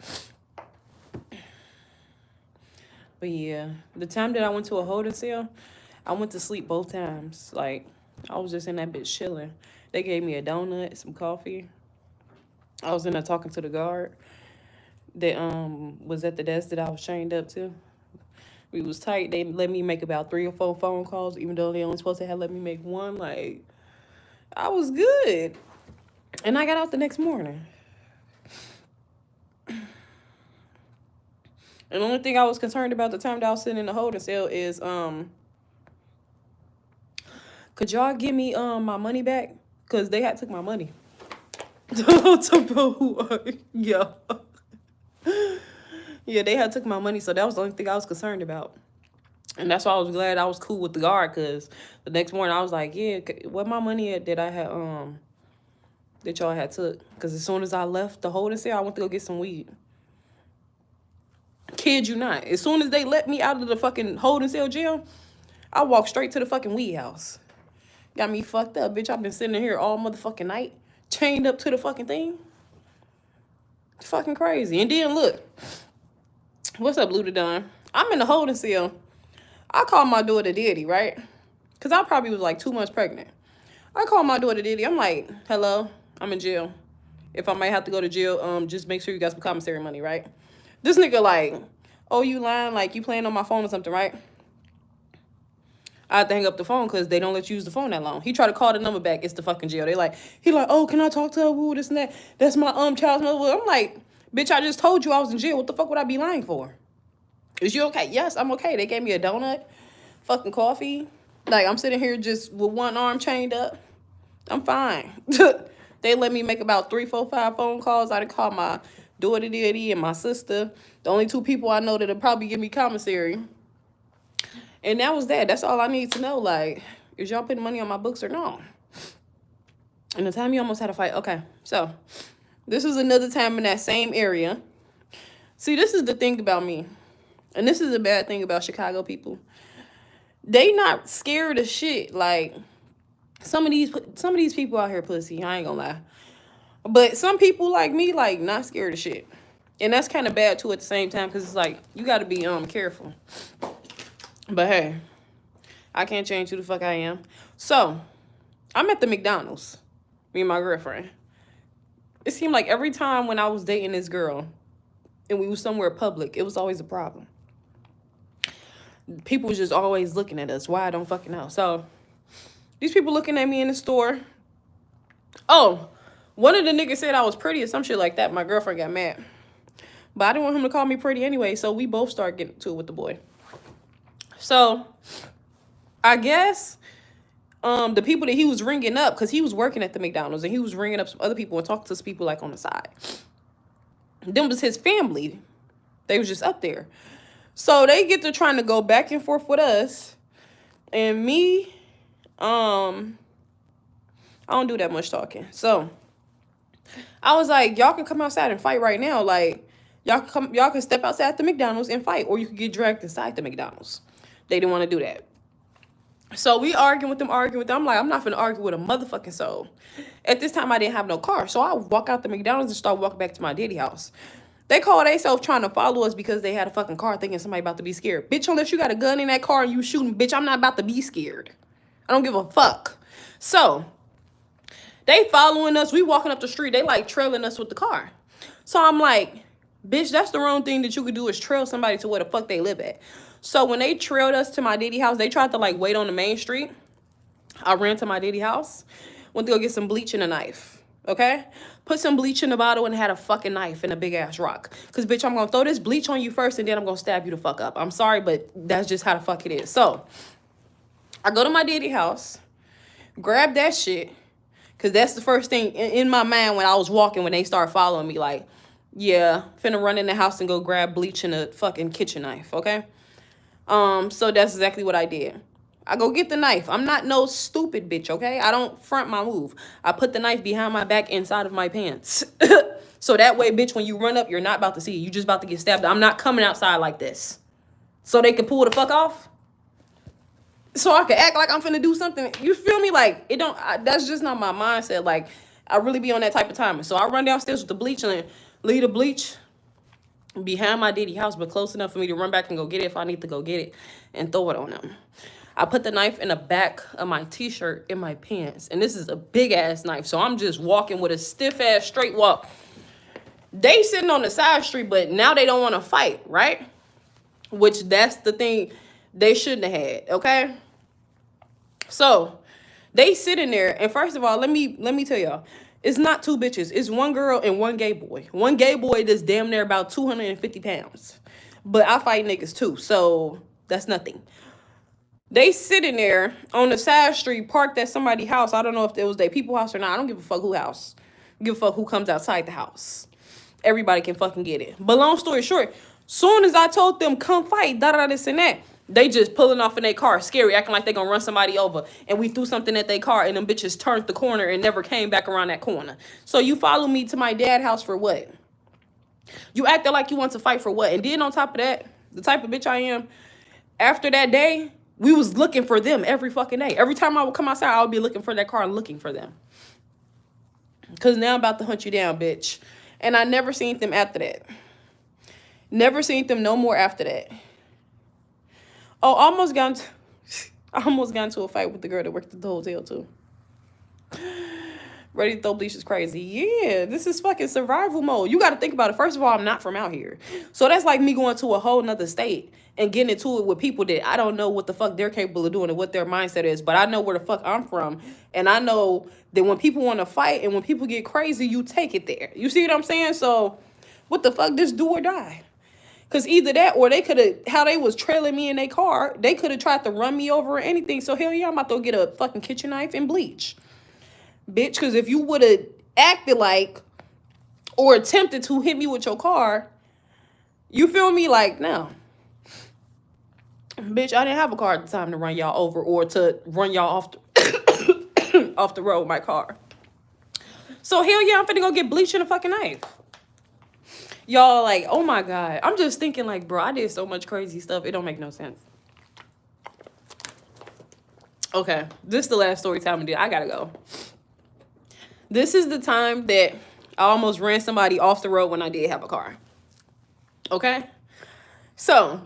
But yeah, the time that I went to a holding cell, I went to sleep both times. Like, I was just in that bitch chilling. They gave me a donut, some coffee. I was in there talking to the guard that was at the desk that I was chained up to. We was tight. They let me make about 3 or 4 phone calls, even though they only supposed to have let me make one. Like, I was good. And I got out the next morning. And the only thing I was concerned about the time that I was sitting in the holding cell is, could y'all give me my money back? Because they had took my money. Yeah. Yeah, they had took my money, so that was the only thing I was concerned about. And that's why I was glad I was cool with the guard, because the next morning I was like, yeah, what my money at that I had, that y'all had took? Because as soon as I left the holding cell, I went to go get some weed. Kid you not. As soon as they let me out of the fucking holding cell jail, I walked straight to the fucking weed house. Got me fucked up, bitch. I've been sitting here all motherfucking night, chained up to the fucking thing. It's fucking crazy. And then look, what's up, Luda Don? I'm in the holding cell. I called my daughter Diddy, right? Because I probably was like 2 months pregnant. I called my daughter Diddy. I'm like, hello, I'm in jail. If I might have to go to jail, just make sure you got some commissary money, right? This nigga like, oh, you lying? Like, you playing on my phone or something, right? I had to hang up the phone because they don't let you use the phone that long. He tried to call the number back. It's the fucking jail. He like, oh, can I talk to her? Woo, this and that. That's my child's mother. I'm like, bitch, I just told you I was in jail. What the fuck would I be lying for? Is you okay? Yes, I'm okay. They gave me a donut, fucking coffee. Like, I'm sitting here just with one arm chained up. I'm fine. They let me make about 3, 4, 5 phone calls. I done called my daughter Diddy and my sister. The only 2 people I know that'll probably give me commissary. And that was that. That's all I need to know. Like, is y'all putting money on my books or no? And the time you almost had a fight. Okay, so this is another time in that same area. See, this is the thing about me. And this is a bad thing about Chicago people. They not scared of shit. Like, some of these people out here pussy. I ain't gonna lie. But some people like me, like, not scared of shit. And that's kind of bad, too, at the same time. Because it's like, you got to be careful. But, hey, I can't change who the fuck I am. So, I'm at the McDonald's. Me and my girlfriend. It seemed like every time when I was dating this girl and we was somewhere public, it was always a problem. People was just always looking at us. Why? I don't fucking know. So, these people looking at me in the store. Oh, one of the niggas said I was pretty or some shit like that. My girlfriend got mad. But I didn't want him to call me pretty anyway, so we both started getting to it with the boy. So, I guess the people that he was ringing up, because he was working at the McDonald's and he was ringing up some other people and talking to some people like on the side. Them was his family. They was just up there. So they get to trying to go back and forth with us. And me, I don't do that much talking. So I was like, y'all can come outside and fight right now. Like, y'all can step outside the McDonald's and fight, or you could get dragged inside the McDonald's. They didn't want to do that. So we arguing with them. I'm like, I'm not finna argue with a motherfucking soul. At this time, I didn't have no car. So I walk out the McDonald's and start walking back to my daddy house. They call themselves trying to follow us because they had a fucking car thinking somebody about to be scared. Bitch, unless you got a gun in that car and you shooting, bitch, I'm not about to be scared. I don't give a fuck. So they following us. We walking up the street. They like trailing us with the car. So I'm like, bitch, that's the wrong thing that you could do is trail somebody to where the fuck they live at. So when they trailed us to my daddy house, they tried to like wait on the main street. I ran to my daddy house, went to go get some bleach and a knife. Okay? Put some bleach in the bottle and had a fucking knife and a big ass rock. Because, bitch, I'm going to throw this bleach on you first and then I'm going to stab you the fuck up. I'm sorry, but that's just how the fuck it is. So I go to my daddy house, grab that shit. Because that's the first thing in my mind when I was walking, when they start following me. Like, yeah, finna run in the house and go grab bleach and a fucking kitchen knife, okay? So that's exactly what I did. I go get the knife. I'm not no stupid bitch, okay? I don't front my move. I put the knife behind my back inside of my pants. So that way, bitch, when you run up, you're not about to see it. You just about to get stabbed. I'm not coming outside like this. So they can pull the fuck off. So I can act like I'm finna do something. You feel me? Like, it don't, that's just not my mindset. Like, I really be on that type of timing. So I run downstairs with the bleach and leave the bleach behind my daddy house, but close enough for me to run back and go get it if I need to go get it and throw it on them. I put the knife in the back of my t-shirt in my pants. And this is a big ass knife. So I'm just walking with a stiff ass straight walk. They sitting on the side street, but now they don't want to fight, right? Which that's the thing they shouldn't have had, okay? So they sitting there, and first of all, let me tell y'all, it's not two bitches. It's one girl and one gay boy. One gay boy that's damn near about 250 pounds. But I fight niggas too, so that's nothing. They sitting there on the side street, parked at somebody's house. I don't know if it was their people house or not. I don't give a fuck who house. I give a fuck who comes outside the house. Everybody can fucking get it. But long story short, soon as I told them, come fight, da-da-da, this and that, they just pulling off in their car, scary, acting like they gonna run somebody over. And we threw something at their car, and them bitches turned the corner and never came back around that corner. So you follow me to my dad's house for what? You acted like you want to fight for what? And then on top of that, the type of bitch I am, after that day, we was looking for them every fucking day. Every time I would come outside, I would be looking for that car and looking for them. Because now I'm about to hunt you down, bitch. And I never seen them after that. Never seen them no more after that. Oh, I almost got into a fight with the girl that worked at the hotel, too. Ready to throw bleach is crazy. Yeah, this is fucking survival mode. You got to think about it. First of all, I'm not from out here. So that's like me going to a whole nother state and getting into it with people that I don't know what the fuck they're capable of doing and what their mindset is. But I know where the fuck I'm from. And I know that when people want to fight and when people get crazy, you take it there. You see what I'm saying? So what the fuck? Just do or die. Because either that or they could have, how they was trailing me in their car, they could have tried to run me over or anything. So hell yeah, I'm about to go get a fucking kitchen knife and bleach. Bitch, because if you would have acted like or attempted to hit me with your car, you feel me? Like, no. Bitch, I didn't have a car at the time to run y'all over or to run y'all off the, off the road with my car. So hell yeah, I'm finna go get bleach and a fucking knife. Y'all like, oh my God. I'm just thinking like, bro, I did so much crazy stuff. It don't make no sense. Okay, this is the last story time I did. I gotta go. This is the time that I almost ran somebody off the road when I did have a car. Okay? So,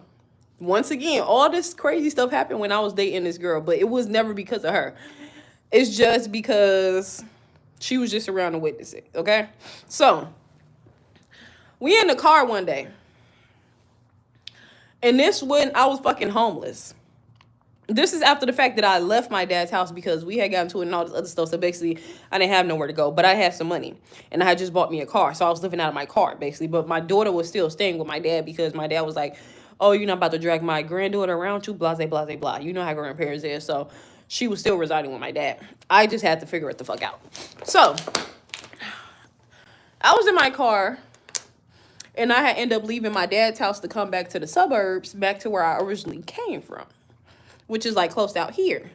once again, all this crazy stuff happened when I was dating this girl, but it was never because of her. It's just because she was just around to witness it, okay? So, we in the car one day. And this when I was fucking homeless. This is after the fact that I left my dad's house because we had gotten to it and all this other stuff. So basically, I didn't have nowhere to go. But I had some money. And I had just bought me a car. So I was living out of my car, basically. But my daughter was still staying with my dad because my dad was like, oh, you're not about to drag my granddaughter around you, blah, blah, blah, blah. You know how grandparents is. So she was still residing with my dad. I just had to figure it the fuck out. So I was in my car, and I had ended up leaving my dad's house to come back to the suburbs, back to where I originally came from, which is like close out here.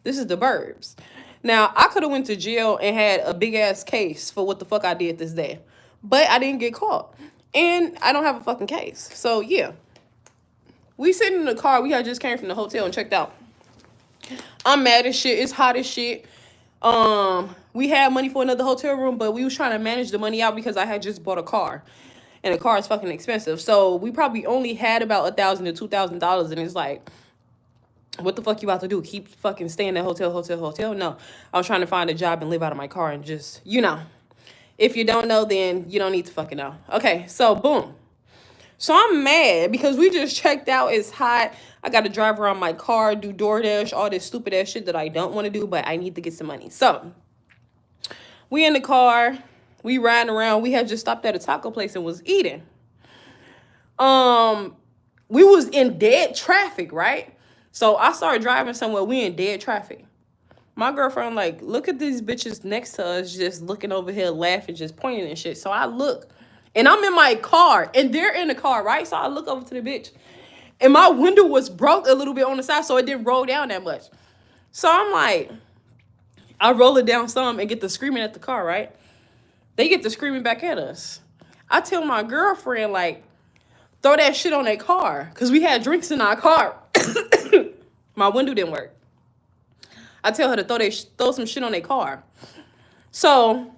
This is the burbs. Now, I could have went to jail and had a big ass case for what the fuck I did this day, but I didn't get caught, and I don't have a fucking case. So yeah, we sitting in the car. We had just came from the hotel and checked out. I'm mad as shit. It's hot as shit. We had money for another hotel room, but we was trying to manage the money out because I had just bought a car, and a car is fucking expensive. So we probably only had about $1,000 to $2,000, and it's like, what the fuck you about to do? Keep fucking staying at hotel? No, I was trying to find a job and live out of my car and just, you know. If you don't know, then you don't need to fucking know. Okay, so boom. So I'm mad because we just checked out. It's hot. I got to drive around my car, do DoorDash, all this stupid ass shit that I don't want to do, but I need to get some money. So we in the car. We riding around. We had just stopped at a taco place and was eating. We was in dead traffic, right? So I started driving somewhere. We in dead traffic. My girlfriend like, look at these bitches next to us just looking over here laughing, just pointing and shit. So I look, and I'm in my car, and they're in the car, right? So I look over to the bitch, and my window was broke a little bit on the side, so it didn't roll down that much. So I'm like, I roll it down some and get to screaming at the car, right? They get to screaming back at us. I tell my girlfriend, like, throw that shit on their car, because we had drinks in our car. My window didn't work. I tell her to throw some shit on their car. So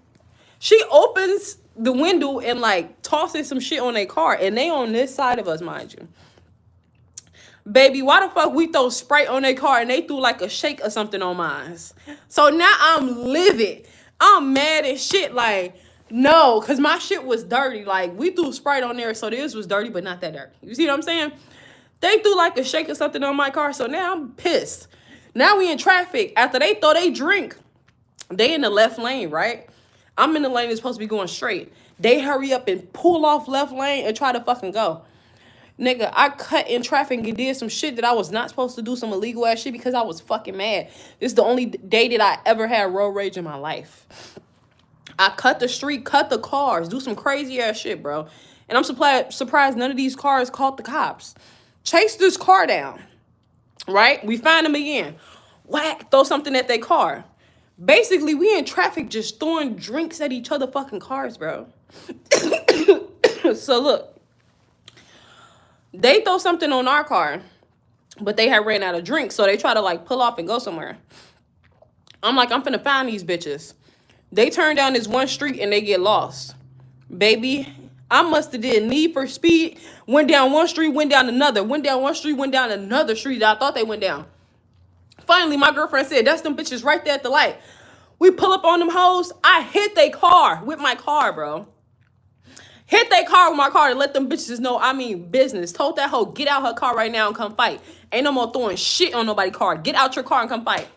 she opens the window and like tosses some shit on their car, and they on this side of us, mind you. Baby, why the fuck we throw Sprite on their car and they threw like a shake or something on mine? So now I'm livid. I'm mad as shit. Like, no, because my shit was dirty. Like, we threw Sprite on there, so this was dirty, but not that dirty. You see what I'm saying? They threw like a shake or something on my car, so now I'm pissed. Now we in traffic. After they throw they drink, they in the left lane, right? I'm in the lane that's supposed to be going straight. They hurry up and pull off left lane and try to fucking go. Nigga, I cut in traffic and did some shit that I was not supposed to do, some illegal ass shit, because I was fucking mad. This is the only day that I ever had road rage in my life. I cut the street, cut the cars, do some crazy ass shit, bro. And I'm surprised none of these cars caught the cops. Chase this car down, right? We find them again. Whack, throw something at their car. Basically, we in traffic just throwing drinks at each other fucking cars, bro. So look, they throw something on our car, but they had ran out of drinks, so they try to like pull off and go somewhere. I'm like, I'm finna find these bitches. They turn down this one street and they get lost. Baby, I must have did Need for Speed, went down one street, went down another, went down one street, went down another street that I thought they went down. Finally, my girlfriend said, that's them bitches right there at the light. We pull up on them hoes. I hit their car with my car, bro. Hit their car with my car to let them bitches know I mean business. Told that hoe, get out her car right now and come fight. Ain't no more throwing shit on nobody's car. Get out your car and come fight.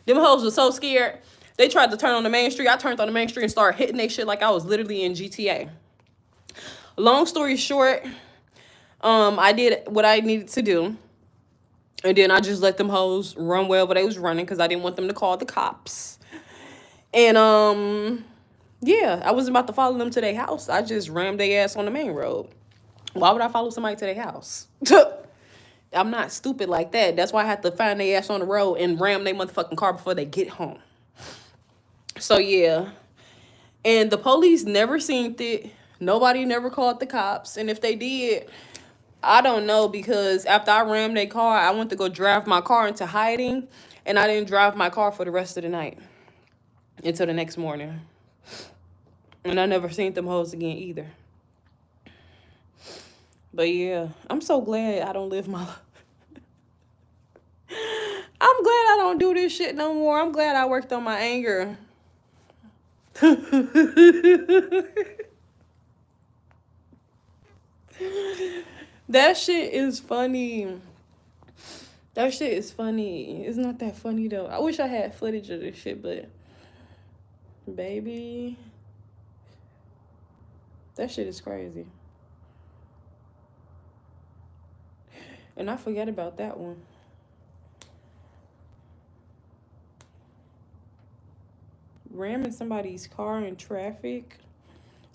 Them hoes were so scared. They tried to turn on the main street. I turned on the main street and started hitting they shit like I was literally in GTA. Long story short, I did what I needed to do. And then I just let them hoes run wherever they was running because I didn't want them to call the cops. And, yeah, I wasn't about to follow them to their house. I just rammed their ass on the main road. Why would I follow somebody to their house? I'm not stupid like that. That's why I had to find their ass on the road and ram their motherfucking car before they get home. So, yeah. And the police never seen it. Nobody never called the cops. And if they did, I don't know, because after I rammed their car, I went to go drive my car into hiding. And I didn't drive my car for the rest of the night until the next morning. And I never seen them hoes again either. But yeah, I'm so glad I don't live my life. I'm glad I don't do this shit no more. I'm glad I worked on my anger. That shit is funny. That shit is funny. It's not that funny though. I wish I had footage of this shit, but baby, that shit is crazy. And I forget about that one. ramming somebody's car in traffic,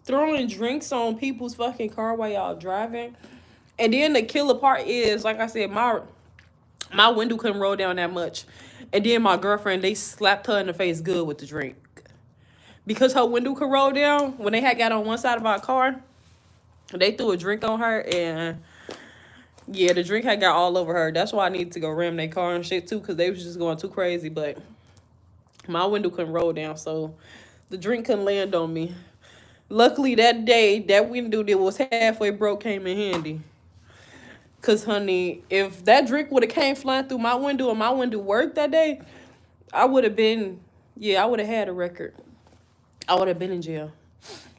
throwing drinks on people's fucking car while y'all driving. And then the killer part is, like I said, my window couldn't roll down that much. And then my girlfriend, they slapped her in the face good with the drink. Because her window could roll down, when they had got on one side of our car, they threw a drink on her, and yeah, the drink had got all over her. That's why I needed to go ram their car and shit too, because they was just going too crazy. But my window couldn't roll down, so the drink couldn't land on me. Luckily that day, that window that was halfway broke came in handy. Cause honey, if that drink would have came flying through my window and my window worked that day, I would have been, I would have had a record. I would have been in jail.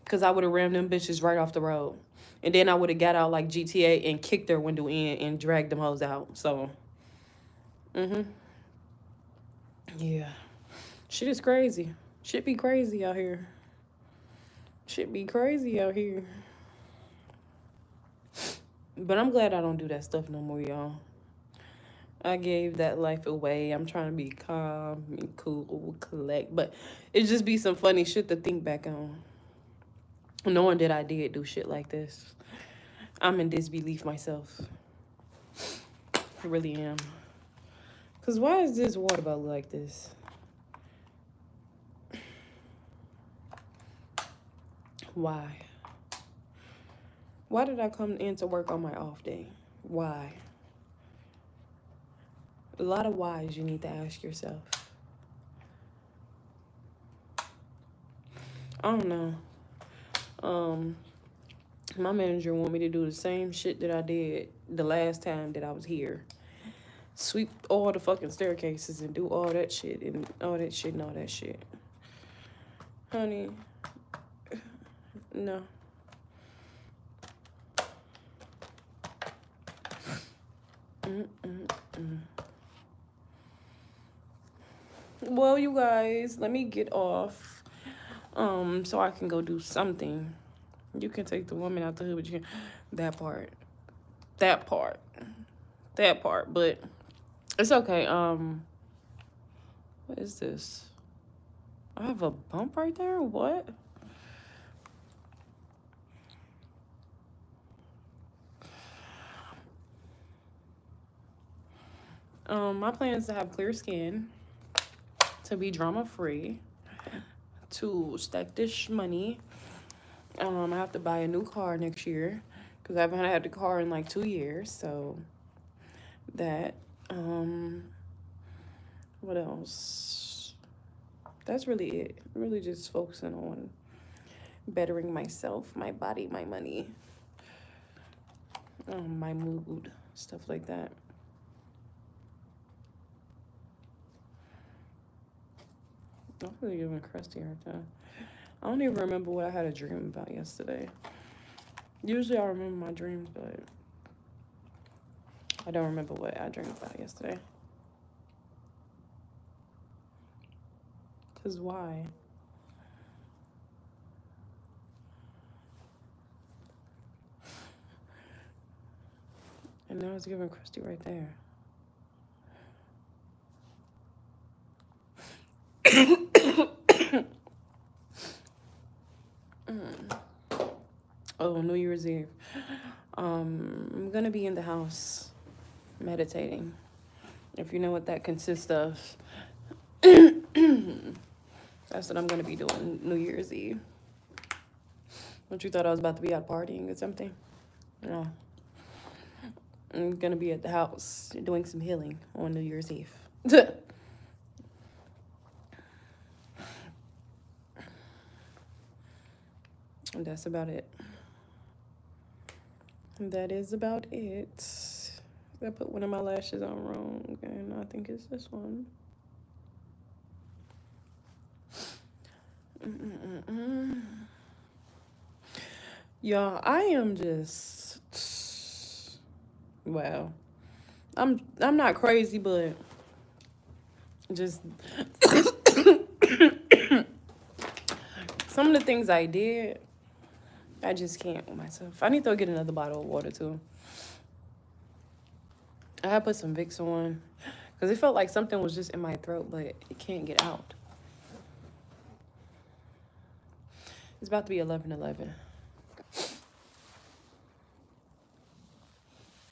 Cause I would have rammed them bitches right off the road. And then I would have got out like GTA and kicked their window in and dragged them hoes out. So, yeah. Shit is crazy. Shit be crazy out here. Shit be crazy out here. But I'm glad I don't do that stuff no more, y'all. I gave that life away. I'm trying to be calm and cool, collect. But it just be some funny shit to think back on. Knowing that I did do shit like this. I'm in disbelief myself. I really am. Because why is this water bottle like this? Why? Why did I come in to work on my off day? Why? A lot of whys you need to ask yourself. I don't know. My manager want me to do the same shit that I did the last time that I was here. Sweep all the fucking staircases and do all that shit and all that shit and all that shit. Honey, no. Well, you guys, let me get off. So I can go do something. You can take the woman out the hood, but you can that part. But it's okay. What is this? I have a bump right there? What? My plan is to have clear skin, to be drama free, to stack this money. I have to buy a new car next year because I haven't had the car in like 2 years. So that, what else? That's really it. Really just focusing on bettering myself, my body, my money, my mood, stuff like that. I'm really giving crusty right now. I don't even remember what I had a dream about yesterday. Usually I remember my dreams, but I don't remember what I dreamed about yesterday. Cause why? And now it's giving crusty right there. Oh, New Year's Eve. I'm gonna be in the house meditating. If you know what that consists of. That's what I'm gonna be doing New Year's Eve. What, you thought I was about to be out partying or something? No. I'm gonna be at the house doing some healing on New Year's Eve. And that's about it. That is about it. I put one of my lashes on wrong, and I think it's this one. Y'all, I am just, wow. I'm not crazy, but just some of the things I did, I just can't with myself. I need to go get another bottle of water too. I had put some Vicks on because it felt like something was just in my throat, but it can't get out. It's about to be 11:11.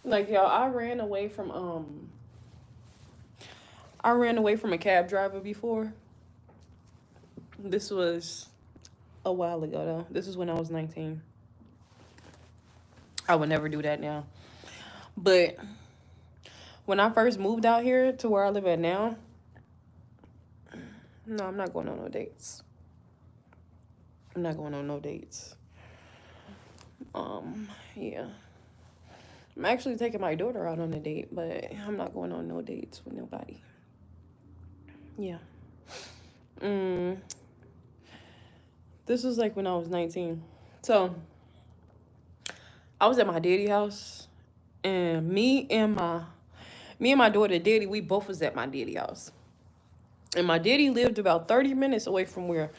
Like, y'all, I ran away from a cab driver before. This was a while ago, though. This was when I was 19. I would never do that now. But when I first moved out here to where I live at now, no, I'm not going on no dates. I'm not going on no dates. Yeah. I'm actually taking my daughter out on a date, but I'm not going on no dates with nobody. Yeah. This was like when I was 19. So I was at my daddy's house, and me and my daughter daddy, we both was at my daddy's house. And my daddy lived about 30 minutes away from where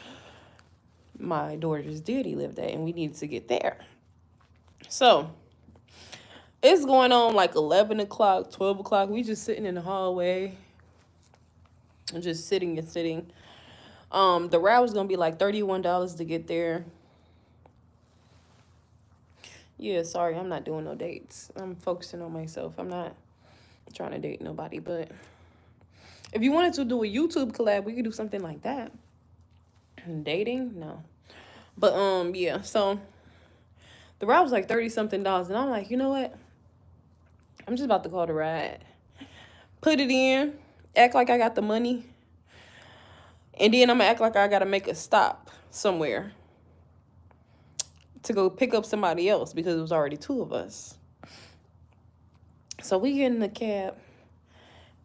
my daughter's daddy lived at, and we needed to get there. So it's going on like 11 o'clock, 12 o'clock. We just sitting in the hallway and just sitting. The route was going to be like $31 to get there. Yeah, sorry, I'm not doing no dates. I'm focusing on myself. I'm not trying to date nobody. But if you wanted to do a YouTube collab, we could do something like that. Dating? No. But, yeah, so the route was like 30-something dollars. And I'm like, you know what? I'm just about to call the ride. Put it in. Act like I got the money. And then I'm going to act like I got to make a stop somewhere to go pick up somebody else because it was already two of us. So we get in the cab.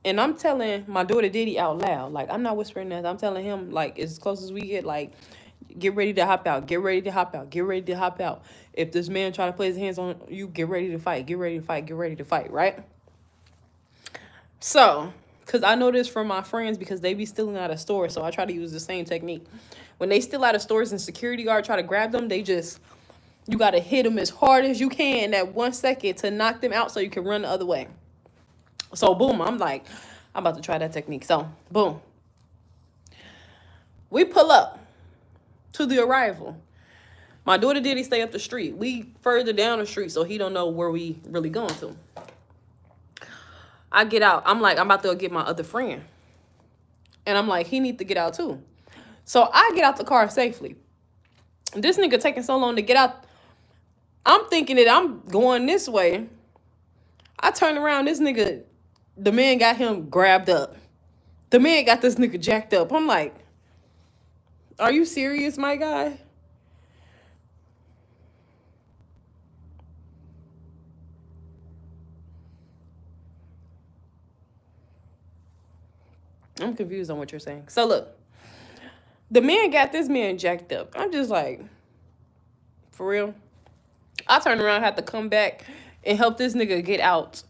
And I'm telling my daughter Diddy out loud. Like, I'm not whispering that. I'm telling him, like, as close as we get, like, get ready to hop out. Get ready to hop out. Get ready to hop out. If this man try to put his hands on you, get ready to fight. Get ready to fight. Get ready to fight, right? So, because I know this from my friends because they be stealing out of stores. So I try to use the same technique. When they steal out of stores and security guard try to grab them, you got to hit them as hard as you can in that 1 second to knock them out so you can run the other way. So, boom, I'm like, I'm about to try that technique. So, boom. We pull up to the arrival. My daughter Diddy stay up the street. We further down the street, so he don't know where we really going to. I get out. I'm like, I'm about to go get my other friend. And I'm like, he need to get out too. So I get out the car safely. This nigga taking so long to get out. I'm thinking that I'm going this way. I turn around, this nigga, the man got him grabbed up. The man got this nigga jacked up. I'm like, are you serious, my guy? I'm confused on what you're saying. So look, the man got this man jacked up. I'm just like, for real? I turned around, had to come back and help this nigga get out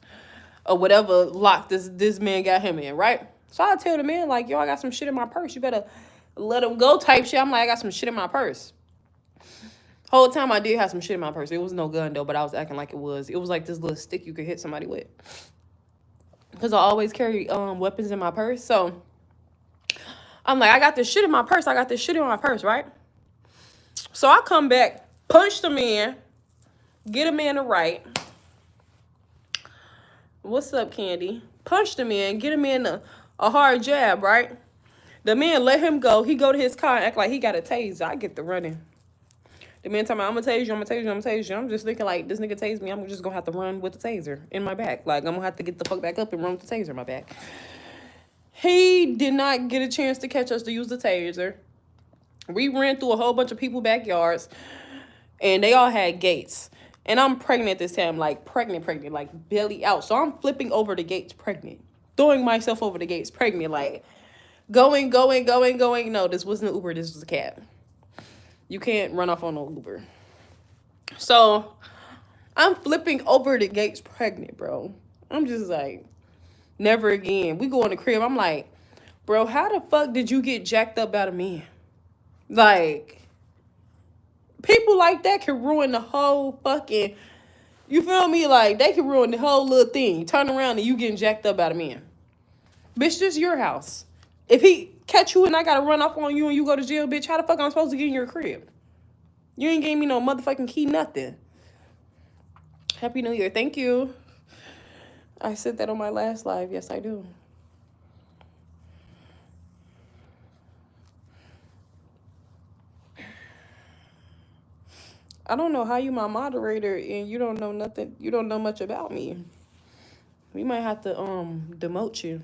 or whatever lock this man got him in, right? So I tell the man, like, yo, I got some shit in my purse. You better let him go type shit. I'm like, I got some shit in my purse. Whole time I did have some shit in my purse. It was no gun, though, but I was acting like it was. It was like this little stick you could hit somebody with. Because I always carry weapons in my purse. So I'm like, I got this shit in my purse. I got this shit in my purse, right? So I come back, punch the man, get him in the right. What's up, Candy? Punch the man, get him in a hard jab, right? The man let him go. He go to his car and act like he got a taser. I get the running. The man talking about, I'm going to tase you, I'm going to tase you, I'm going to tase you. I'm just thinking like, this nigga tased me. I'm just going to have to run with the taser in my back. Like, I'm going to have to get the fuck back up and run with the taser in my back. He did not get a chance to catch us to use the taser. We ran through a whole bunch of people's backyards. And they all had gates. And I'm pregnant at this time, like pregnant, like belly out. So I'm flipping over the gates pregnant. Throwing myself over the gates pregnant, like going. No, this wasn't an Uber, this was a cab. You can't run off on no Uber. So I'm flipping over the gates pregnant, bro. I'm just like, never again. We go in the crib. I'm like, bro, how the fuck did you get jacked up out of me? Like, people like that can ruin the whole fucking, you feel me? Like, they can ruin the whole little thing. Turn around and you getting jacked up out of me. Bitch, this your house. If he catch you and I gotta run off on you and you go to jail, bitch, how the fuck I'm supposed to get in your crib? You ain't gave me no motherfucking key, nothing. Happy New Year. Thank you. I said that on my last live. Yes, I do. I don't know how you my moderator and you don't know nothing. You don't know much about me. We might have to demote you.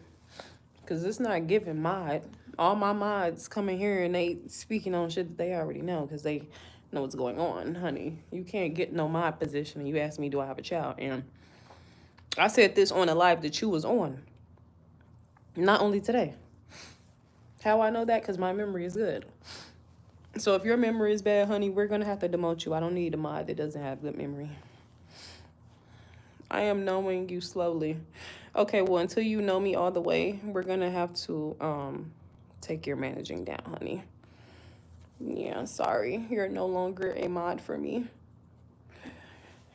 Because it's not giving mod. All my mods come in here and they speaking on shit that they already know because they know what's going on, honey. You can't get no mod position and you ask me, do I have a child? And I said this on a live that you was on. Not only today. How I know that? Because my memory is good. So if your memory is bad, honey, we're going to have to demote you. I don't need a mod that doesn't have good memory. I am knowing you slowly. Okay, well, until you know me all the way, we're going to have to take your managing down, honey. Yeah, sorry. You're no longer a mod for me.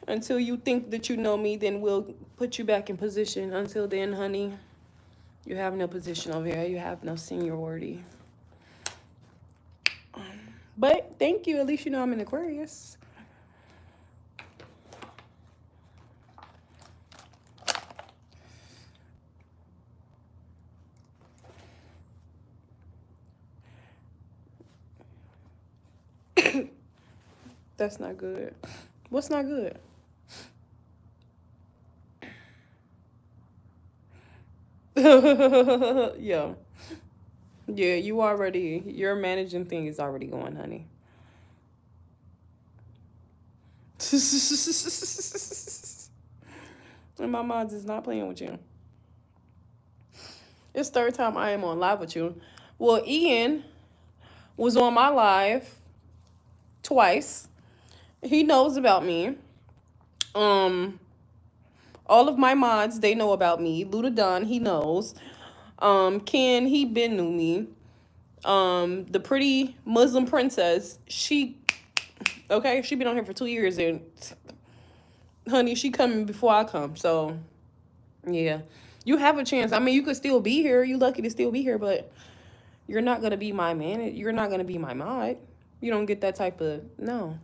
Until you think that you know me, then we'll put you back in position. Until then, honey, you have no position over here. You have no seniority. But thank you. At least you know I'm an Aquarius. That's not good. What's not good? Yeah. Yeah, your managing thing is already going, honey. And my mods is not playing with you. It's third time I am on live with you. Well, Ian was on my live twice. He knows about me. All of my mods, they know about me. Luda Dunn, he knows. Ken, he been knew me. The pretty Muslim princess, she been on here for 2 years and honey, she coming before I come. So yeah. You have a chance. I mean, you could still be here. You lucky to still be here, but you're not gonna be my man. You're not gonna be my mod. You don't get that type of no.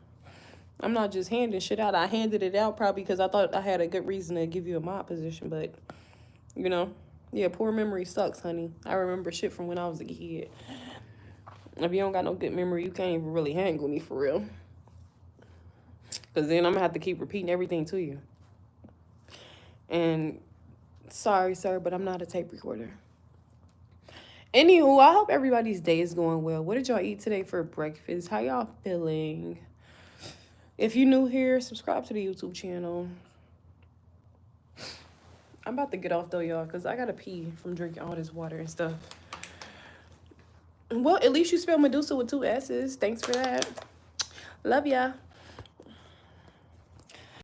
I'm not just handing shit out. I handed it out probably because I thought I had a good reason to give you a mod position, but you know, yeah, poor memory sucks, honey. I remember shit from when I was a kid. If you don't got no good memory, you can't even really hang with me for real. Because then I'm gonna have to keep repeating everything to you. And sorry, sir, but I'm not a tape recorder. Anywho, I hope everybody's day is going well. What did y'all eat today for breakfast? How y'all feeling? If you're new here, subscribe to the YouTube channel. I'm about to get off though, y'all, because I gotta pee from drinking all this water and stuff. Well, at least you spelled Medusa with 2 S's. Thanks for that. Love ya.